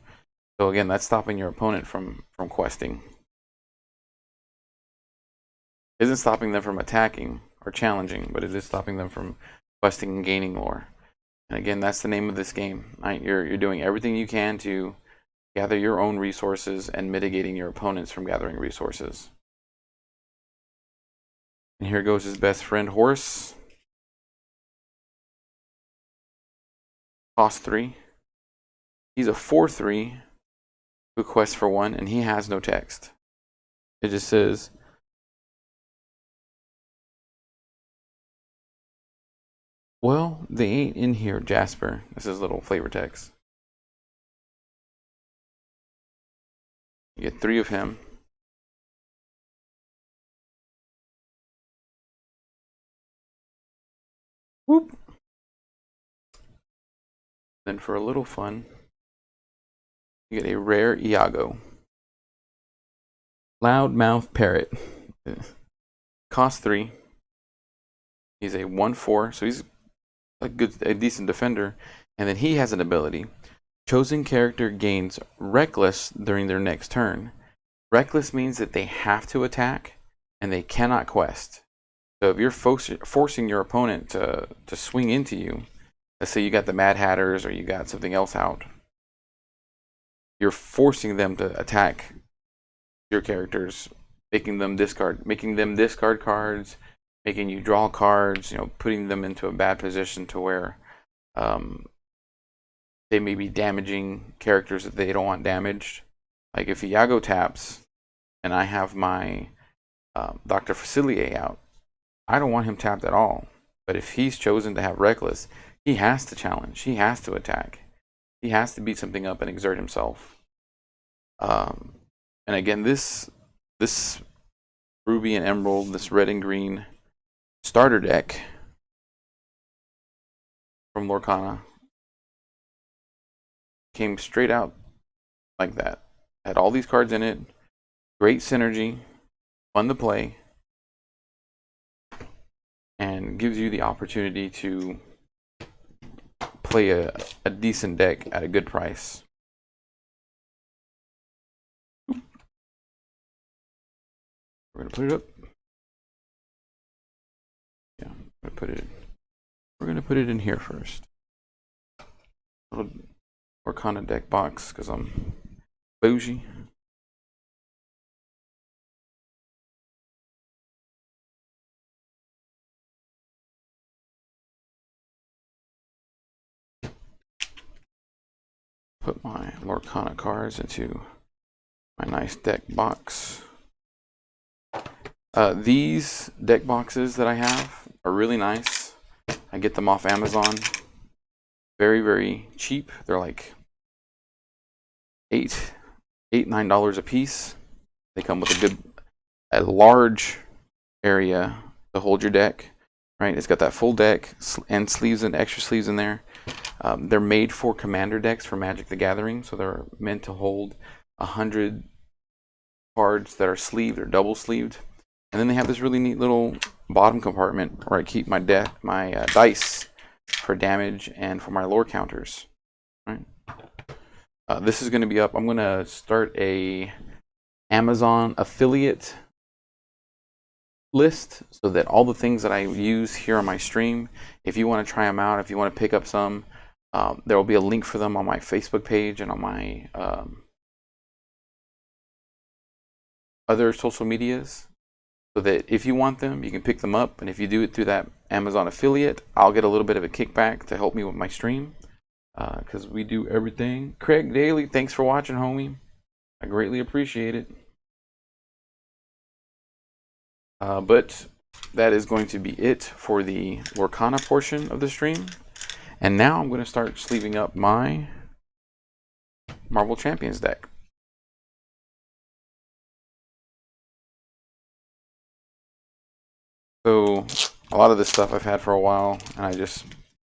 So again, that's stopping your opponent from questing. Isn't stopping them from attacking or challenging, but it is stopping them from questing and gaining lore. And again, that's the name of this game. Right? You're doing everything you can to gather your own resources and mitigating your opponents from gathering resources. And here goes his best friend, Horse. Cost 3. He's a 4/3 who quests for 1, and he has no text. It just says, well, they ain't in here, Jasper. This is little flavor text. You get 3 of him. Whoop. Then for a little fun, you get a rare Iago. Loudmouth Parrot. Cost 3. He's a 1/4, so he's a decent defender. And then he has an ability. Chosen character gains Reckless during their next turn. Reckless means that they have to attack and they cannot quest. So if you're forcing your opponent to swing into you, let's say you got the Mad Hatters or you got something else out, you're forcing them to attack your characters, making them discard cards, making you draw cards, putting them into a bad position to where they may be damaging characters that they don't want damaged. Like if Iago taps and I have my Dr. Facilier out, I don't want him tapped at all. But if he's chosen to have Reckless, he has to challenge. He has to attack. He has to beat something up and exert himself. And again, this Ruby and Emerald, this red and green starter deck from Lorcana came straight out like that. Had all these cards in it, great synergy, fun to play, and gives you the opportunity to play a decent deck at a good price. We're gonna put it up. Yeah, we're gonna put it in here first. Little Lorcana deck box because I'm bougie. Put my Lorcana cards into my nice deck box. These deck boxes that I have are really nice. I get them off Amazon. Very, very cheap. They're like $9 a piece. They come with a large area to hold your deck. Right, it's got that full deck and sleeves and extra sleeves in there. They're made for commander decks for Magic the Gathering, so they're meant to hold 100 cards that are sleeved or double sleeved. And then they have this really neat little bottom compartment where I keep my dice for damage and for my lore counters. Right. This is going to be up. I'm going to start a Amazon affiliate list so that all the things that I use here on my stream, if you want to try them out, if you want to pick up some, there will be a link for them on my Facebook page and on my other social medias, so that if you want them, you can pick them up. And if you do it through that Amazon affiliate, I'll get a little bit of a kickback to help me with my stream, because we do everything. Craig Daly, thanks for watching, homie. I greatly appreciate it. But that is going to be it for the Lorcana portion of the stream. And now I'm going to start sleeving up my Marvel Champions deck. So a lot of this stuff I've had for a while, and I just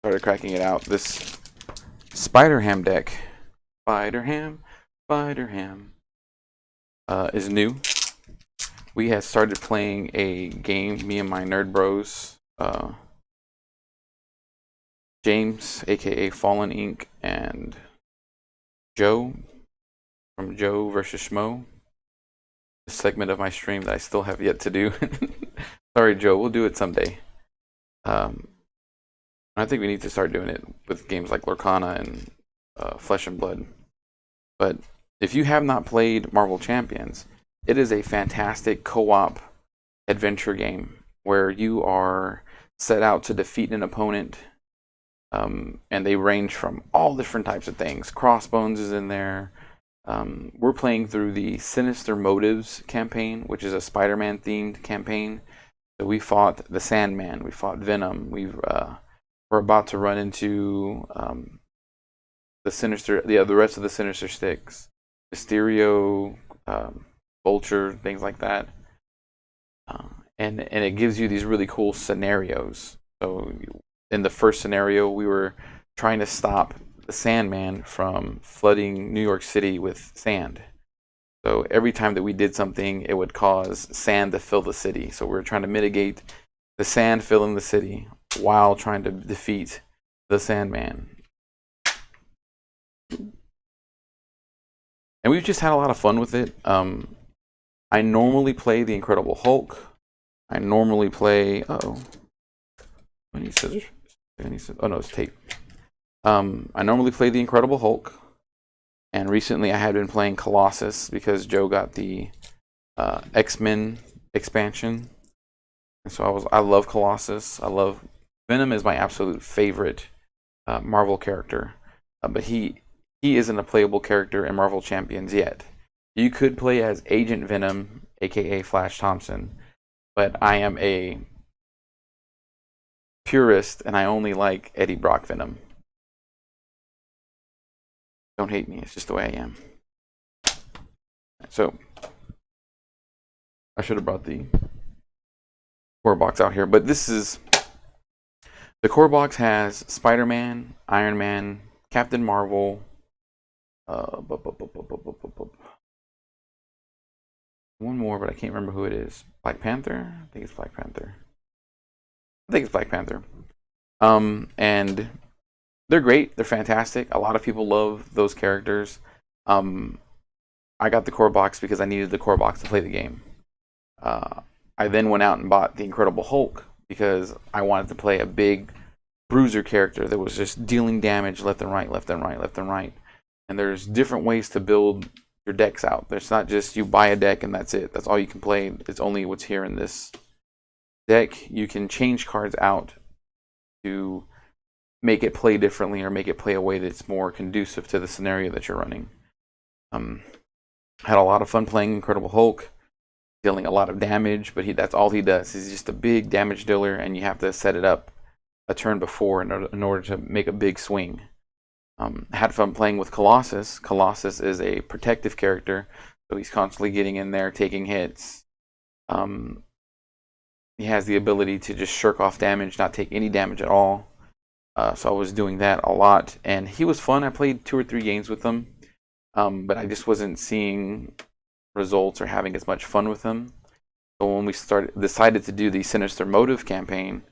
started cracking it out. This Spider-Ham deck, Spider-Ham, is new. We had started playing a game, me and my nerd bros, James, aka Fallen Ink, and Joe from Joe versus Schmo. A segment of my stream that I still have yet to do. Sorry, Joe, we'll do it someday. I think we need to start doing it with games like Lorcana and Flesh and Blood. But if you have not played Marvel Champions, it is a fantastic co-op adventure game where you are set out to defeat an opponent, and they range from all different types of things. Crossbones is in there. We're playing through the Sinister Motives campaign, which is a Spider-Man themed campaign. So we fought the Sandman, we fought Venom, we're about to run into the rest of the Sinister Six, Mysterio, Vulture, things like that. And it gives you these really cool scenarios. So in the first scenario, we were trying to stop the Sandman from flooding New York City with sand. So every time that we did something, it would cause sand to fill the city. So we were trying to mitigate the sand filling the city while trying to defeat the Sandman. And we've just had a lot of fun with it. I normally play the Incredible Hulk. I normally play... I need scissors. Oh no, it's tape. I normally play the Incredible Hulk. And recently I had been playing Colossus because Joe got the X-Men expansion. And so I love Colossus. I love Venom is my absolute favorite Marvel character, but he isn't a playable character in Marvel Champions yet. You could play as Agent Venom, aka Flash Thompson, but I am a purist and I only like Eddie Brock Venom. Don't hate me, it's just the way I am. So I should have brought the core box out here, but this is the core box has Spider-Man, Iron Man, Captain Marvel, one more, but I can't remember who it is. Black Panther? I think it's Black Panther. I think it's Black Panther. And they're great. They're fantastic. A lot of people love those characters. I got the core box because I needed the core box to play the game. I then went out and bought the Incredible Hulk because I wanted to play a big bruiser character that was just dealing damage left and right, left and right, left and right. And there's different ways to build your decks out. There's not just you buy a deck and that's it. That's all you can play. It's only what's here in this deck. You can change cards out to make it play differently or make it play a way that's more conducive to the scenario that you're running. Had a lot of fun playing Incredible Hulk, dealing a lot of damage, but that's all he does. He's just a big damage dealer, and you have to set it up a turn before in order to make a big swing. Had fun playing with Colossus. Colossus is a protective character, so he's constantly getting in there, taking hits. He has the ability to just shirk off damage, not take any damage at all. So I was doing that a lot, and he was fun. I played 2 or 3 games with him, but I just wasn't seeing results or having as much fun with him. So when we decided to do the Sinister Motive campaign,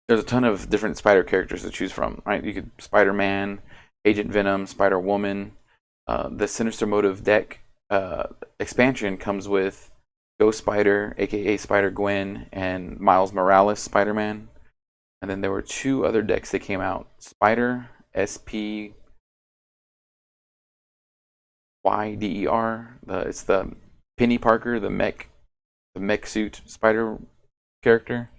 there's a ton of different spider characters to choose from, right? You could Spider-Man, Agent Venom, Spider-Woman. The Sinister Motive deck expansion comes with Ghost Spider, aka Spider-Gwen, and Miles Morales Spider-Man. And then there were 2 other decks that came out. Spider, SPYDER. It's the Penny Parker, the mech suit spider character.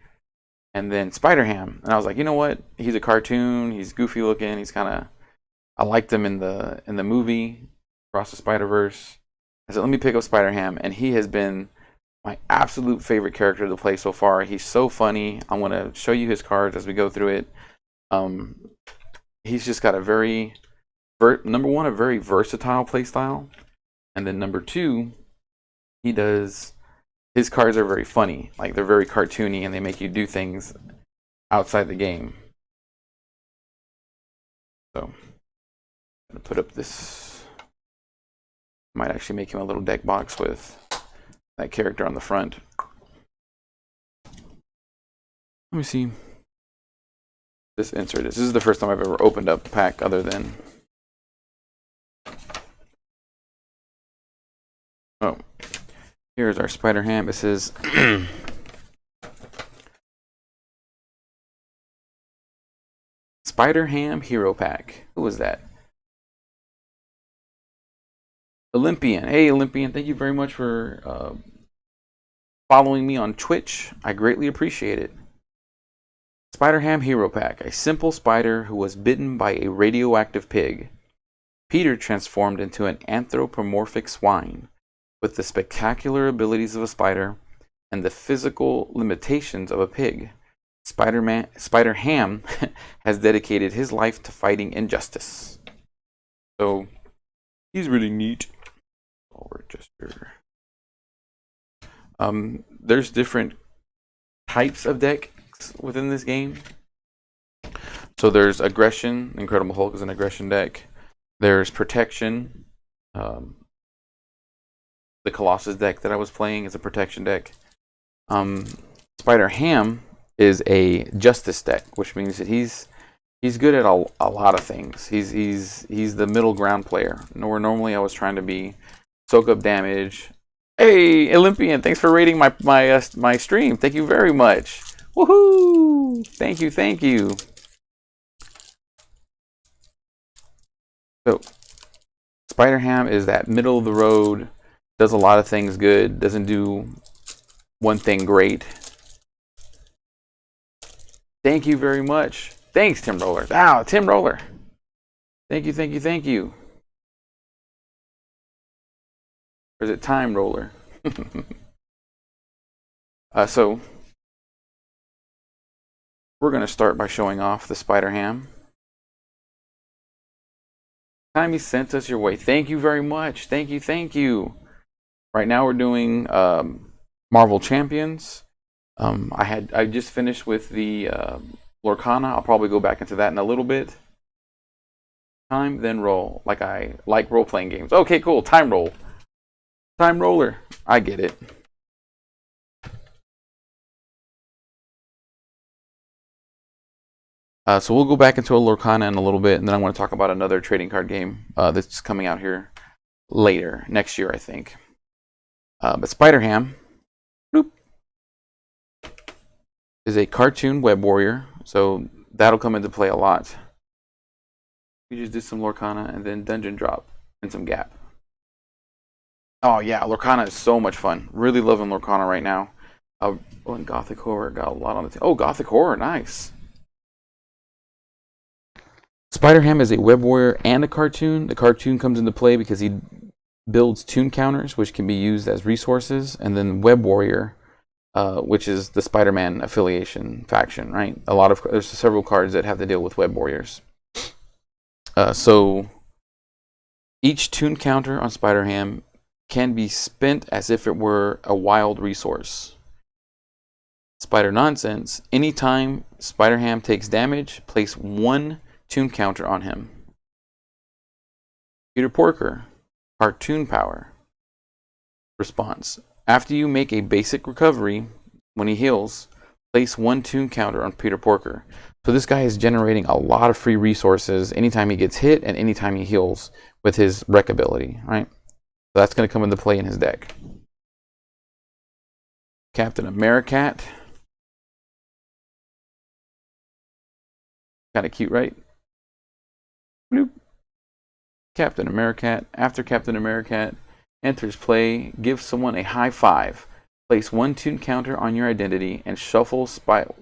And then Spider-Ham. And I was like, you know what? He's a cartoon. He's goofy looking. He's kind of... I liked him in the movie, Across the Spider-Verse. I said, let me pick up Spider-Ham. And he has been my absolute favorite character to play so far. He's so funny. I'm going to show you his cards as we go through it. He's just got a very... number one, a very versatile playstyle. And then number 2, his cards are very funny. Like, they're very cartoony and they make you do things outside the game. So, I'm going to put up this. Might actually make him a little deck box with that character on the front. Let me see. This insert is. This is the first time I've ever opened up a pack other than... Oh. Here's our Spider-Ham. It says Spider-Ham Hero Pack. Who was that? Olympian. Hey, Olympian. Thank you very much for following me on Twitch. I greatly appreciate it. Spider-Ham Hero Pack. A simple spider who was bitten by a radioactive pig. Peter transformed into an anthropomorphic swine. With the spectacular abilities of a spider and the physical limitations of a pig, Spider-Ham has dedicated his life to fighting injustice. So, he's really neat. There's different types of decks within this game. So there's aggression. Incredible Hulk is an aggression deck. There's protection. The Colossus deck that I was playing is a protection deck. Spider-Ham is a justice deck, which means that he's good at a lot of things. He's the middle ground player. Where normally I was trying to soak up damage. Hey, Olympian, thanks for rating my stream. Thank you very much. Woohoo! Thank you. So, Spider-Ham is that middle of the road. Does a lot of things good. Doesn't do one thing great. Thank you very much. Thanks, Tim Roller. Wow, Tim Roller. Thank you, thank you, thank you. Or is it Time Roller? So we're going to start by showing off the Spider Ham. Time he sent us your way. Thank you very much. Thank you, thank you. Right now we're doing Marvel Champions. I just finished with the Lorcana. I'll probably go back into that in a little bit. Time, then roll. Like I like role-playing games. Okay, cool. Time roll. Time roller. I get it. So we'll go back into a Lorcana in a little bit, and then I want to talk about another trading card game that's coming out here later, next year, I think. But Spider Ham is a cartoon web warrior, so that'll come into play a lot. We just did some Lorcana and then Dungeon Drop and some Gap. Oh yeah, Lorcana is so much fun. Really loving Lorcana right now. Oh, and Gothic Horror got a lot on the team. Oh, Gothic Horror, nice. Spider Ham is a web warrior and a cartoon. The cartoon comes into play because he builds toon counters, which can be used as resources, and then web warrior, which is the Spider-Man affiliation faction, right? There's several cards that have to deal with web warriors. So each toon counter on Spider Ham can be spent as if it were a wild resource. Spider Nonsense. Anytime Spider Ham takes damage, place one toon counter on him. Peter Porker. Cartoon Power. Response. After you make a basic recovery, when he heals, place one toon counter on Peter Porker. So this guy is generating a lot of free resources anytime he gets hit and anytime he heals with his rec ability, right? So that's going to come into play in his deck. Captain Americat. Kind of cute, right? Bloop. Captain Americat. After Captain Americat enters play, give someone a high five. Place one toon counter on your identity and shuffle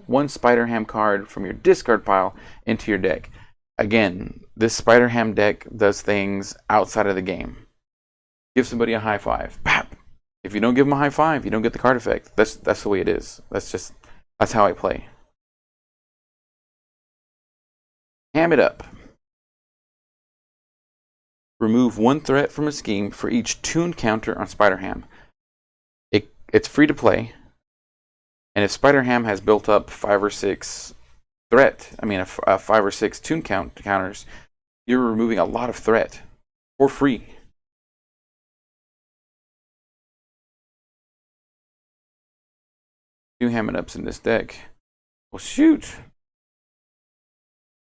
one Spider Ham card from your discard pile into your deck. Again, this Spider Ham deck does things outside of the game. Give somebody a high five. Pap! If you don't give them a high five, you don't get the card effect. That's the way it is. That's how I play. Ham it up. Remove one threat from a scheme for each toon counter on Spider Ham. It's free to play, and if Spider Ham has built up 5 or 6 5 or 6 toon counters, you're removing a lot of threat for free. Two Hammond Ups in this deck. Well, shoot.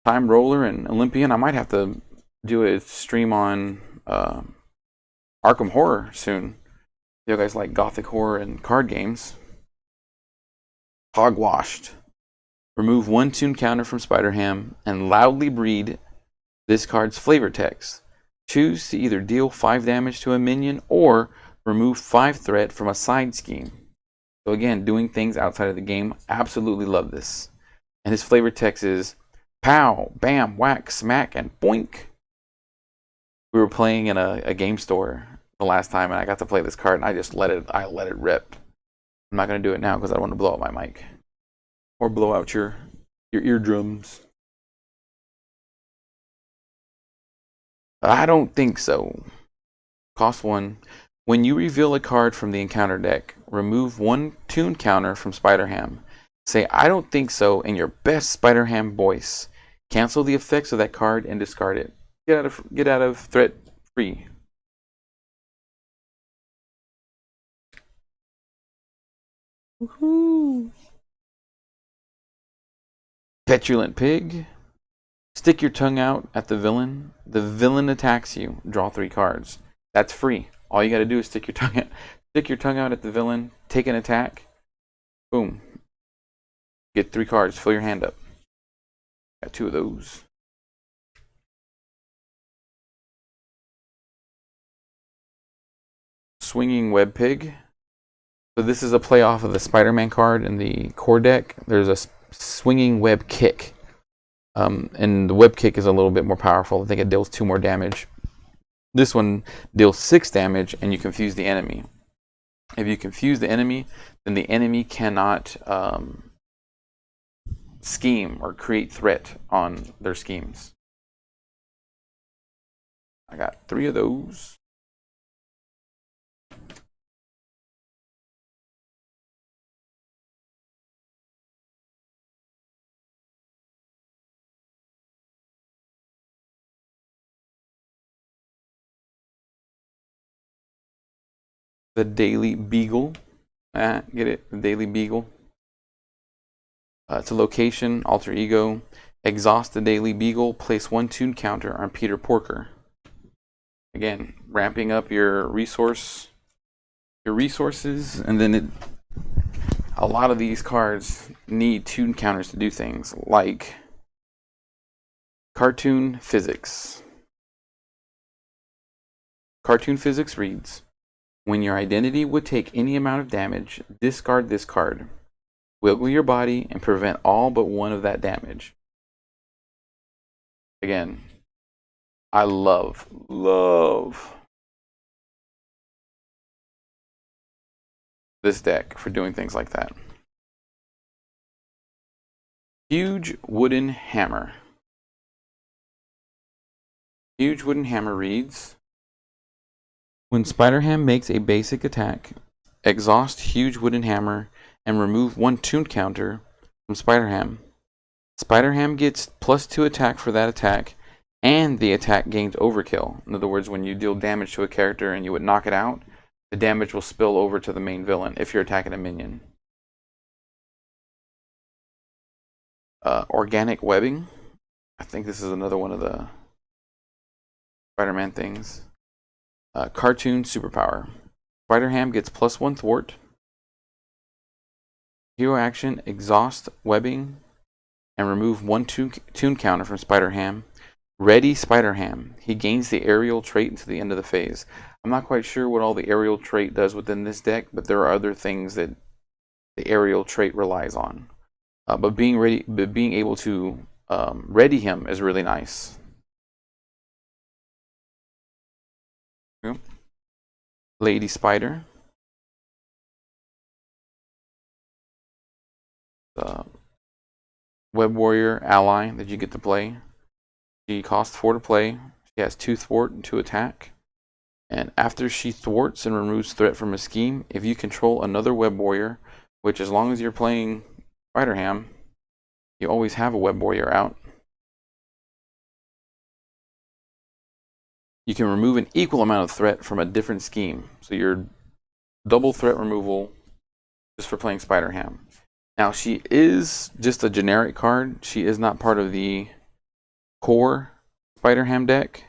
Time Roller and Olympian. I might have to do a stream on Arkham Horror soon. You guys like Gothic Horror and card games. Hogwashed. Remove one toon counter from Spider Ham and loudly read this card's flavor text. Choose to either deal 5 damage to a minion or remove 5 threat from a side scheme. So again, doing things outside of the game. Absolutely love this. And his flavor text is pow, bam, whack, smack, and boink. We were playing in a game store the last time, and I got to play this card, and I let it rip. I'm not gonna do it now because I don't want to blow out my mic or blow out your eardrums. I don't think so. Cost 1. When you reveal a card from the encounter deck, remove one toon counter from Spider Ham. Say "I don't think so" in your best Spider Ham voice. Cancel the effects of that card and discard it. Get out of threat free. Woohoo! Petulant Pig. Stick your tongue out at the villain. The villain attacks you. Draw 3 cards. That's free. All you got to do is stick your tongue out at the villain. Take an attack. Boom. Get 3 cards. Fill your hand up. Got 2 of those. Swinging Web Pig. So this is a play off of the Spider-Man card in the core deck. There's a swinging web kick. And the web kick is a little bit more powerful. I think it deals 2 more damage. This one deals 6 damage, and you confuse the enemy. If you confuse the enemy, then the enemy cannot scheme or create threat on their schemes. I got 3 of those. The Daily Beagle. Get it? The Daily Beagle. It's a location, alter ego. Exhaust the Daily Beagle. Place 1 tune counter on Peter Porker. Again, ramping up your resources, and then a lot of these cards need tune counters to do things like Cartoon Physics. Cartoon Physics reads, when your identity would take any amount of damage, discard this card. Wiggle your body and prevent all but 1 of that damage. Again, I love this deck for doing things like that. Huge Wooden Hammer. Huge Wooden Hammer reads, when Spider-Ham makes a basic attack, exhaust Huge Wooden Hammer and remove 1 tune counter from Spider-Ham. Spider-Ham gets +2 attack for that attack, and the attack gains overkill. In other words, when you deal damage to a character and you would knock it out, the damage will spill over to the main villain if you're attacking a minion. Organic Webbing. I think this is another one of the Spider-Man things. Cartoon Superpower. Spider-Ham gets +1 thwart. Hero action, exhaust webbing, and remove 1 tune counter from Spider-Ham. Ready Spider-Ham. He gains the aerial trait until the end of the phase. I'm not quite sure what all the aerial trait does within this deck, but there are other things that the aerial trait relies on. But being able to ready him is really nice. Yep. Lady Spider. The Web Warrior ally that you get to play. She costs 4 to play. She has 2 thwart and 2 attack. And after she thwarts and removes threat from a scheme, if you control another Web Warrior, which as long as you're playing Spider-Ham, you always have a Web Warrior out, you can remove an equal amount of threat from a different scheme. So you're double threat removal just for playing Spider-Ham. Now, she is just a generic card. She is not part of the core Spider-Ham deck.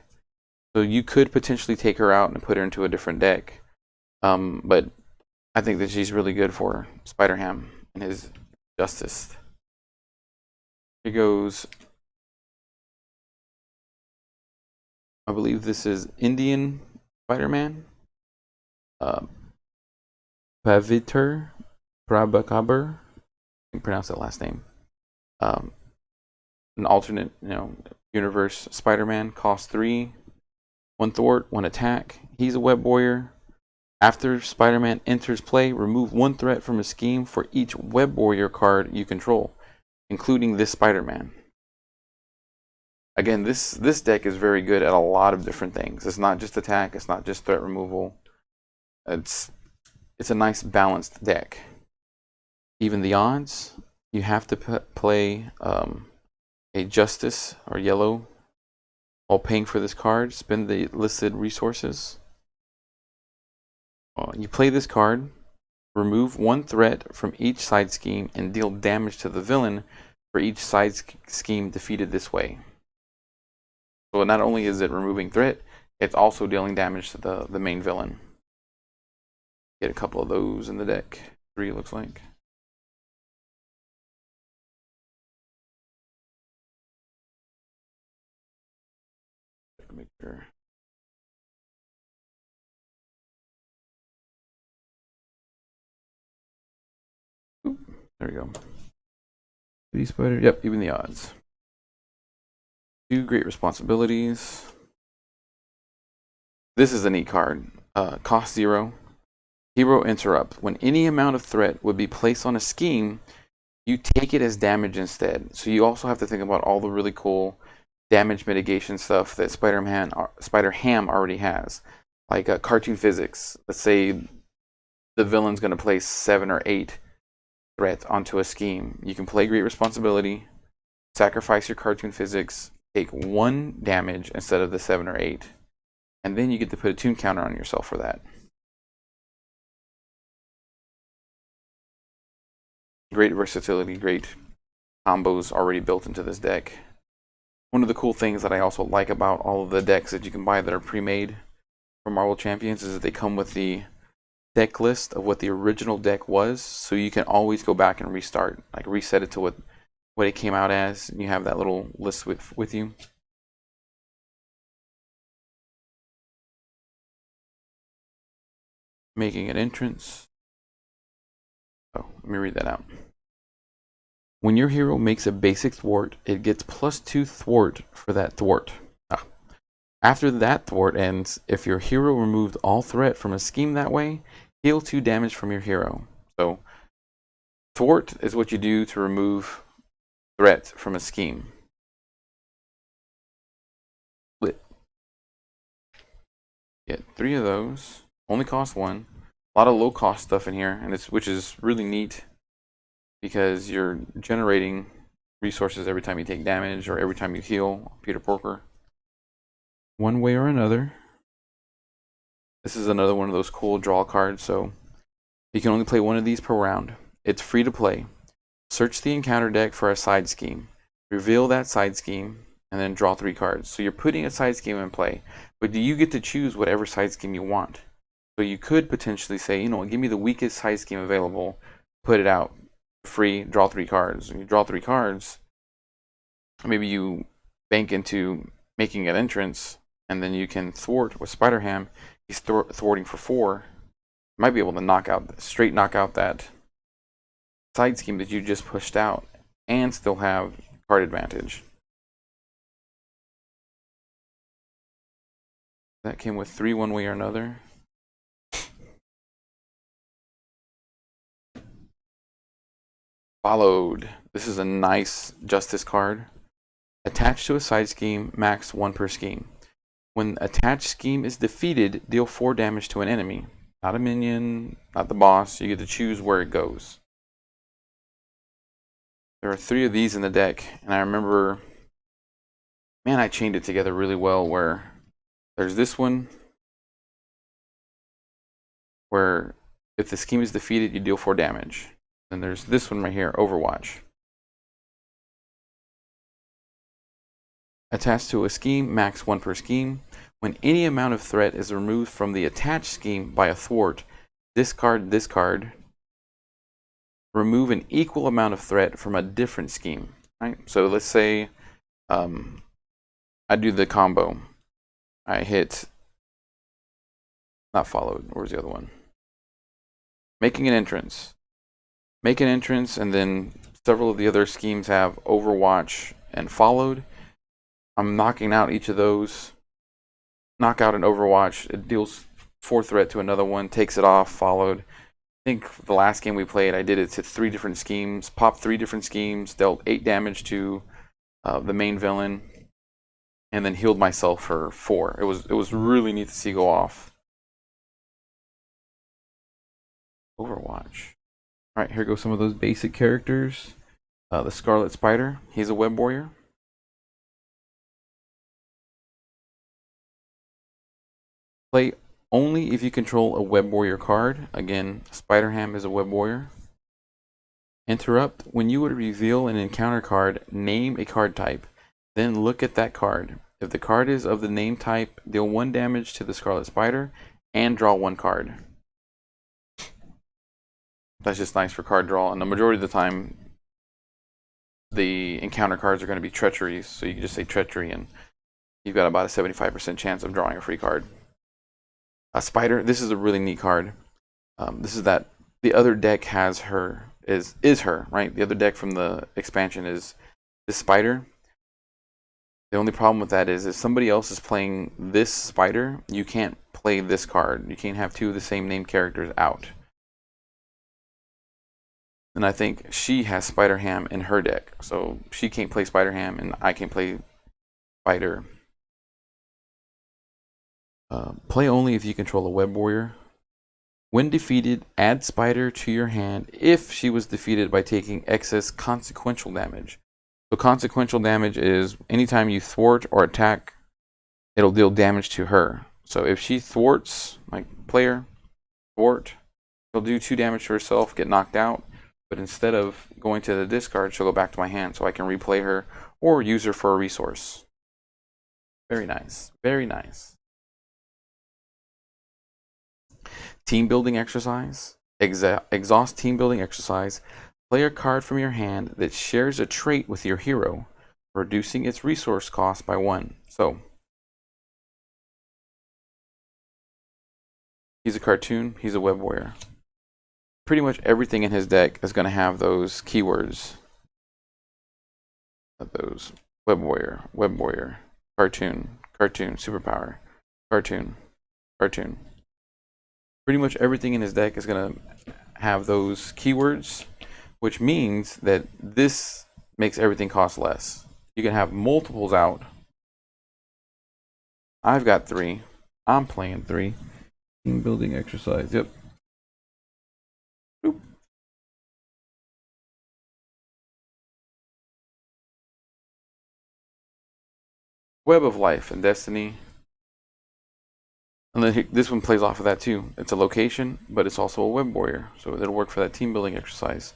So you could potentially take her out and put her into a different deck. But I think that she's really good for Spider-Ham and his Justice. Here goes, I believe this is Indian Spider-Man. Paviter Prabhakar. I can pronounce that last name. An alternate, universe Spider-Man, costs 3, 1 thwart, 1 attack. He's a Web Warrior. After Spider-Man enters play, remove 1 threat from a scheme for each Web Warrior card you control, including this Spider-Man. Again, this deck is very good at a lot of different things. It's not just attack, it's not just threat removal. It's a nice balanced deck. Even the odds, you have to play a Justice or yellow while paying for this card. Spend the listed resources. You play this card, remove 1 threat from each side scheme, and deal damage to the villain for each side scheme defeated this way. So not only is it removing threat, it's also dealing damage to the main villain. Get a couple of those in the deck. 3 looks like. Make sure. There we go. Beauty Spider. Yep, even the odds. 2 great responsibilities. This is a neat card. Cost 0. Hero Interrupt. When any amount of threat would be placed on a scheme, you take it as damage instead. So you also have to think about all the really cool damage mitigation stuff that Spider-Ham already has. Like cartoon physics. Let's say the villain's going to place 7 or 8 threats onto a scheme. You can play Great Responsibility, sacrifice your cartoon physics, take 1 damage instead of the 7 or 8, and then you get to put a tune counter on yourself for that. Great versatility, great combos already built into this deck. One of the cool things that I also like about all of the decks that you can buy that are pre-made for Marvel Champions is that they come with the deck list of what the original deck was, so you can always go back and restart, like reset it to what it came out as, and you have that little list with you. Making an entrance. Oh, let me read that out. When your hero makes a basic thwart, it gets +2 thwart for that thwart. After that thwart ends, if your hero removed all threat from a scheme that way, heal 2 damage from your hero. So, thwart is what you do to remove threat from a scheme. Split. Get 3 of those. Only cost 1. A lot of low cost stuff in here, and which is really neat because you're generating resources every time you take damage or every time you heal Peter Porker. One way or another. This is another one of those cool draw cards, so you can only play 1 of these per round. It's free to play. Search the encounter deck for a side scheme. Reveal that side scheme, and then draw 3 cards. So you're putting a side scheme in play, but you get to choose whatever side scheme you want. So you could potentially say, you know, give me the weakest side scheme available, put it out, free, draw 3 cards. When you draw 3 cards, maybe you bank into making an entrance, and then you can thwart with Spider-Ham. He's thwarting for 4. Might be able to straight knock out that side scheme that you just pushed out, and still have card advantage. That came with 3 one way or another. Followed. This is a nice Justice card. Attached to a side scheme, max 1 per scheme. When attached scheme is defeated, deal 4 damage to an enemy. Not a minion, not the boss. You get to choose where it goes. There are 3 of these in the deck, and I remember, man, I chained it together really well, where there's this one, where if the scheme is defeated, you deal 4 damage. And there's this one right here, Overwatch. Attached to a scheme, max 1 per scheme. When any amount of threat is removed from the attached scheme by a thwart, discard this card. Remove an equal amount of threat from a different scheme. Right? So let's say I do the combo. I hit, not followed, where's the other one? Making an entrance. Make an entrance, and then several of the other schemes have Overwatch and followed. I'm knocking out each of those. Knock out an Overwatch. It deals 4 threat to another one, takes it off, followed. I think the last game we played, I did it to 3 different schemes, popped 3 different schemes, dealt 8 damage to the main villain, and then healed myself for 4. It was really neat to see go off. Overwatch. All right, here go some of those basic characters. The Scarlet Spider, he's a web warrior. Play only if you control a web warrior card. Again, Spider-Ham is a web warrior. Interrupt. When you would reveal an encounter card, name a card type. Then look at that card. If the card is of the name type, deal 1 damage to the Scarlet Spider and draw 1 card. That's just nice for card draw, and the majority of the time the encounter cards are going to be treacheries, so you can just say treachery and you've got about a 75% chance of drawing a free card. A Spider, this is a really neat card. This is that the other deck has her is her, right? The other deck from the expansion is this spider. The only problem with that is if somebody else is playing this spider, you can't play this card. You can't have two of the same named characters out. And I think she has Spider-Ham in her deck. So she can't play Spider-Ham and I can't play Spider. Play only if you control a Web Warrior. When defeated, add Spider to your hand if she was defeated by taking excess consequential damage. So consequential damage is anytime you thwart or attack, it'll deal damage to her. So if she thwarts, like player, thwart, she'll do 2 damage to herself, get knocked out. But instead of going to the discard, she'll go back to my hand so I can replay her or use her for a resource. Very nice. Very nice. Team building exercise. Exhaust team building exercise. Play a card from your hand that shares a trait with your hero, reducing its resource cost by 1. So, he's a cartoon, he's a Web Warrior. Pretty much everything in his deck is going to have those keywords. Those Web Warrior, cartoon, superpower, cartoon. Pretty much everything in his deck is going to have those keywords, which means that this makes everything cost less. You can have multiples out. I've got 3. I'm playing 3. Team building exercise. Yep. Boop. Web of Life and Destiny. And then this one plays off of that too. It's a location, but it's also a Web Warrior, so it'll work for that team building exercise.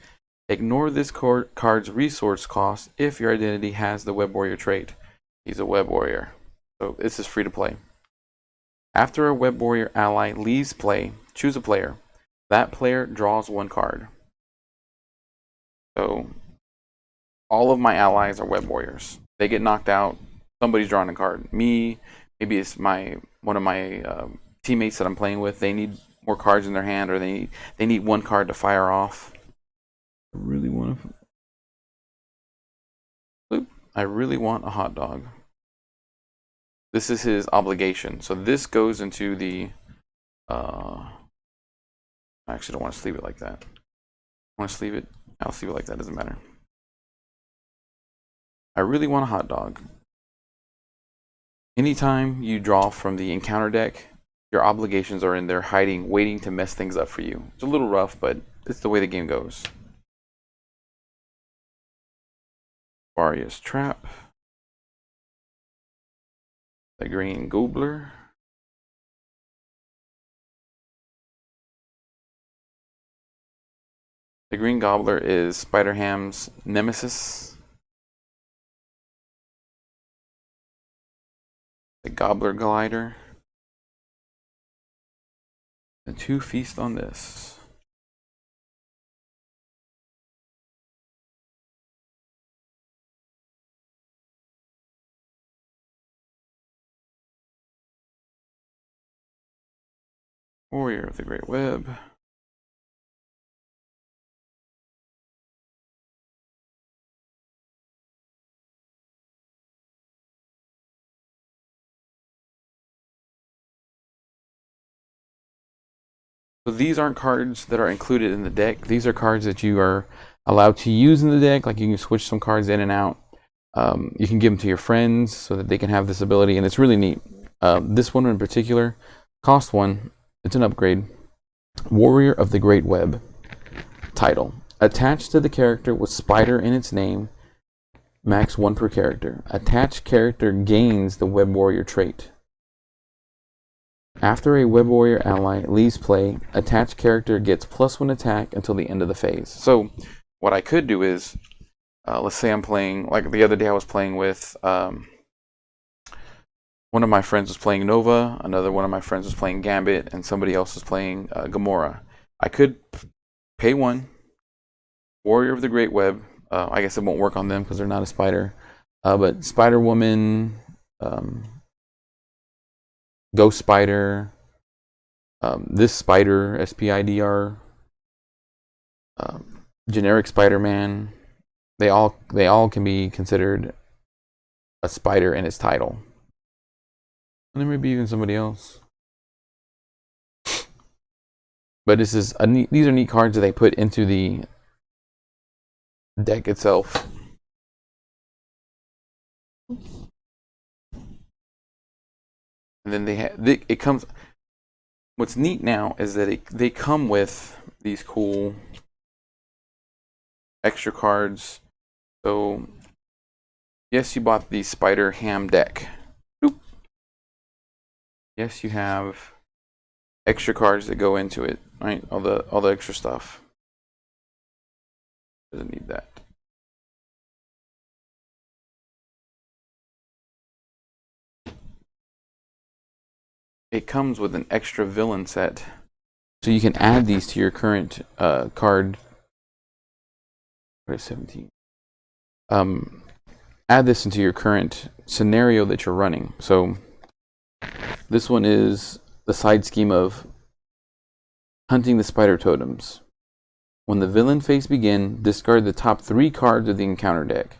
Ignore this card's resource cost if your identity has the Web Warrior trait. He's a Web Warrior, so this is free to play. After a Web Warrior ally leaves play, choose a player. That player draws 1 card. So all of my allies are Web Warriors. They get knocked out, somebody's drawing a card. Me, maybe it's one of my teammates that I'm playing with. They need more cards in their hand, or they need 1 card to fire off. I really want a hot dog. This is his obligation. So this goes into the. I actually don't want to sleeve it like that. I want to sleeve it. I'll sleeve it like that. Doesn't matter. I really want a hot dog. Anytime you draw from the encounter deck, your obligations are in there hiding, waiting to mess things up for you. It's a little rough, but it's the way the game goes. Various Trap. The Green Gobbler. The Green Gobbler is Spider-Ham's nemesis. The Gobbler Glider. And 2 feast on this. Warrior of the Great Web. So these aren't cards that are included in the deck. These are cards that you are allowed to use in the deck. Like you can switch some cards in and out. You can give them to your friends so that they can have this ability, and it's really neat. This one in particular, cost 1. It's an upgrade. Warrior of the Great Web. Title. Attached to the character with spider in its name. Max 1 per character. Attached character gains the Web Warrior trait. After a Web Warrior ally leaves play, attached character gets +1 attack until the end of the phase. So what I could do is, let's say I'm playing, like the other day I was playing with, one of my friends was playing Nova, another one of my friends was playing Gambit, and somebody else was playing Gamora. I could pay 1, Warrior of the Great Web. I guess it won't work on them because they're not a spider. But Spider Woman, Ghost Spider, this Spider, SPIDR, generic Spider-Man. They all can be considered a spider in its title. And then maybe even somebody else. But this is these are neat cards that they put into the deck itself. And then it comes. What's neat now is that they come with these cool extra cards. So yes, you bought the Spider Ham deck. Boop. Yes, you have extra cards that go into it, right? All the extra stuff. Doesn't need that. It comes with an extra villain set, so you can add these to your current card. What is 17? Add this into your current scenario that you're running. So this one is the side scheme of hunting the spider totems. When the villain phase begins, discard the top 3 cards of the encounter deck.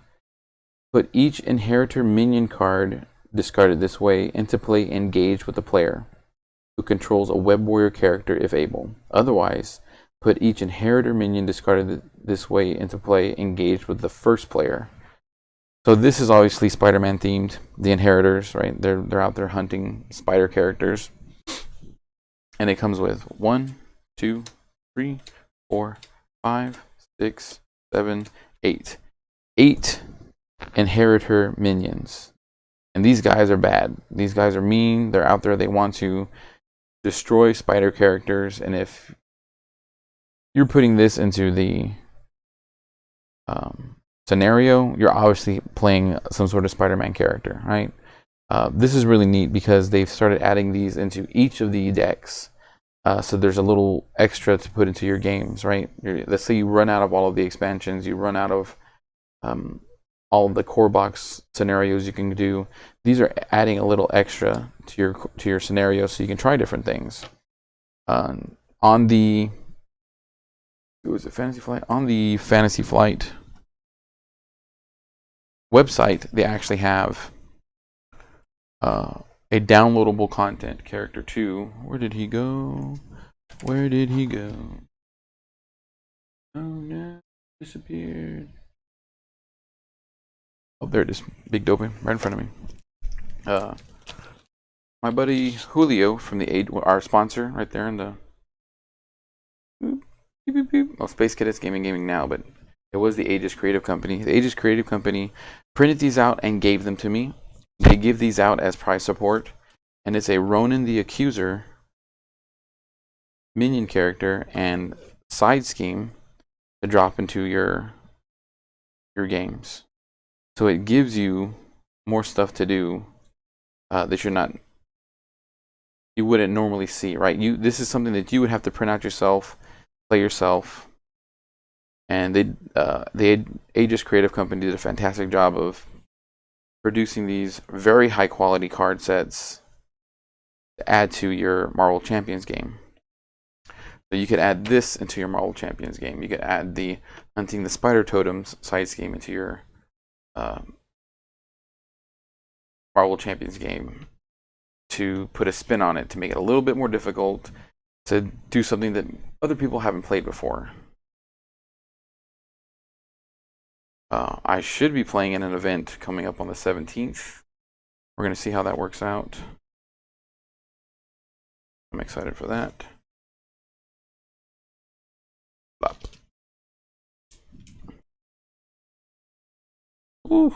Put each inheritor minion card discarded this way into play engaged with the player, who controls a web warrior character if able. Otherwise, put each inheritor minion discarded this way into play engaged with the first player. So this is obviously Spider-Man themed. The inheritors, right? They're out there hunting spider characters. And it comes with 1, 2, 3, 4, 5, 6, 7, 8. 8 inheritor minions. And these guys are bad. These guys are mean. They're out there. They want to destroy spider characters. And if you're putting this into the scenario, you're obviously playing some sort of Spider-Man character, right? This is really neat because they've started adding these into each of the decks. So there's a little extra to put into your games, right? Let's say you run out of all of the expansions, you run out of all of the core box scenarios you can do. These are adding a little extra to your scenario so you can try different things. On the Fantasy Flight? On the Fantasy Flight website, they actually have a downloadable content character 2. Where did he go? Where did he go? Oh no, disappeared. Oh, there it is. Big dopey, right in front of me. My buddy Julio from the our sponsor, right there in the beep, beep, beep. Well, Space Cadets Gaming Now, but it was the Aegis Creative Company. The Aegis Creative Company printed these out and gave them to me. They give these out as prize support, and it's a Ronan the Accuser minion character and side scheme to drop into your games. So it gives you more stuff to do that you wouldn't normally see, right? This is something that you would have to print out yourself, play yourself, and the Aegis Creative Company did a fantastic job of producing these very high quality card sets to add to your Marvel Champions game. So you could add this into your Marvel Champions game. You could add the hunting the spider totems side scheme into your Marvel Champions game to put a spin on it, to make it a little bit more difficult, to do something that other people haven't played before. I should be playing in an event coming up on the 17th. We're going to see how that works out. I'm excited for that. Bop. Ooh.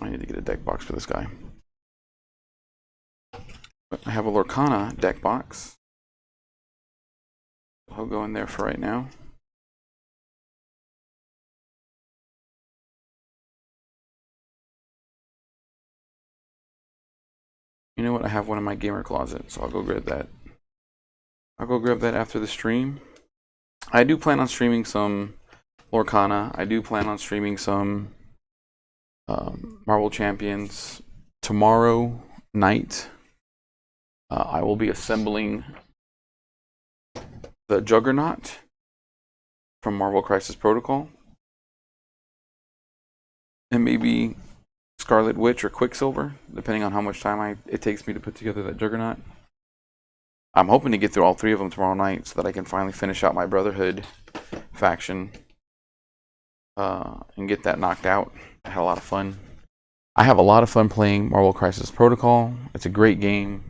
I need to get a deck box for this guy. But I have a Lorcana deck box. I'll go in there for right now. You know what? I have one in my gamer closet, so I'll go grab that. I'll go grab that after the stream. I do plan on streaming some Lorcana. I do plan on streaming some Marvel Champions tomorrow night. I will be assembling the Juggernaut from Marvel Crisis Protocol, and maybe Scarlet Witch or Quicksilver, depending on how much time it takes me to put together that Juggernaut. I'm hoping to get through all 3 of them tomorrow night so that I can finally finish out my Brotherhood faction and get that knocked out. I had a lot of fun. I have a lot of fun playing Marvel Crisis Protocol. It's a great game.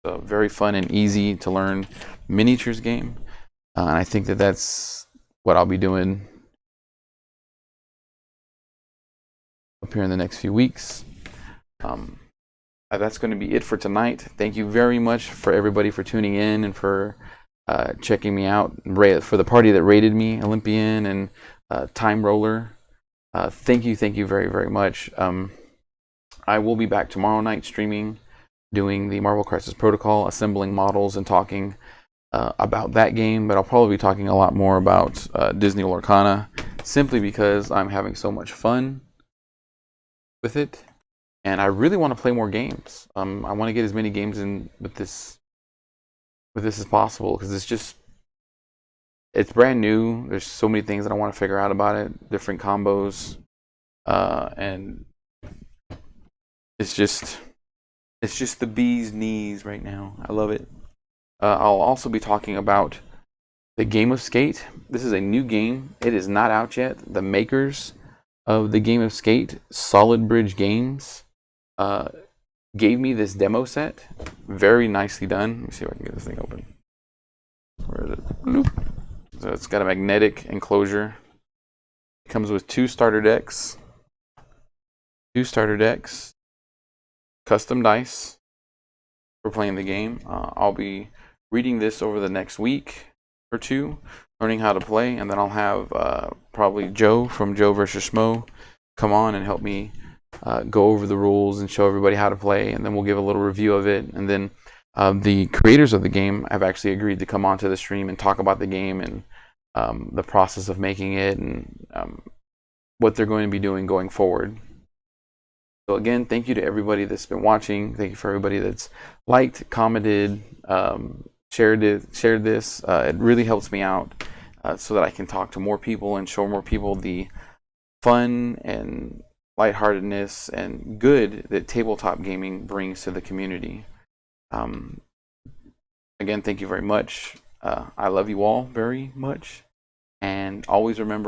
It's a very fun and easy to learn miniatures game. And I think that that's what I'll be doing up here in the next few weeks. That's going to be it for tonight. Thank you very much for everybody for tuning in and for checking me out. For the party that rated me, Olympian and Time Roller. Thank you very, very much. I will be back tomorrow night streaming, doing the Marvel Crisis Protocol, assembling models and talking about that game, but I'll probably be talking a lot more about Disney Lorcana, simply because I'm having so much fun with it, and I really want to play more games. I want to get as many games in with this as possible, because it's brand new. There's so many things that I want to figure out about it, different combos, and it's just the bee's knees right now. I love it. I'll also be talking about the Game of Skate. This is a new game. It is not out yet. The makers of the Game of Skate, Solid Bridge Games, gave me this demo set. Very nicely done. Let me see if I can get this thing open. Where is it? Bloop. So it's got a magnetic enclosure. It comes with 2 starter decks. 2 starter decks. Custom dice for playing the game. I'll be reading this over the next week or 2, learning how to play, and then I'll have probably Joe from Joe vs. Schmo come on and help me go over the rules and show everybody how to play, and then we'll give a little review of it. And then the creators of the game have actually agreed to come onto the stream and talk about the game and the process of making it, and what they're going to be doing going forward. So again, thank you to everybody that's been watching. Thank you for everybody that's liked, commented, shared this. It really helps me out so that I can talk to more people and show more people the fun and lightheartedness and good that tabletop gaming brings to the community. Again, thank you very much. I love you all very much, and always remember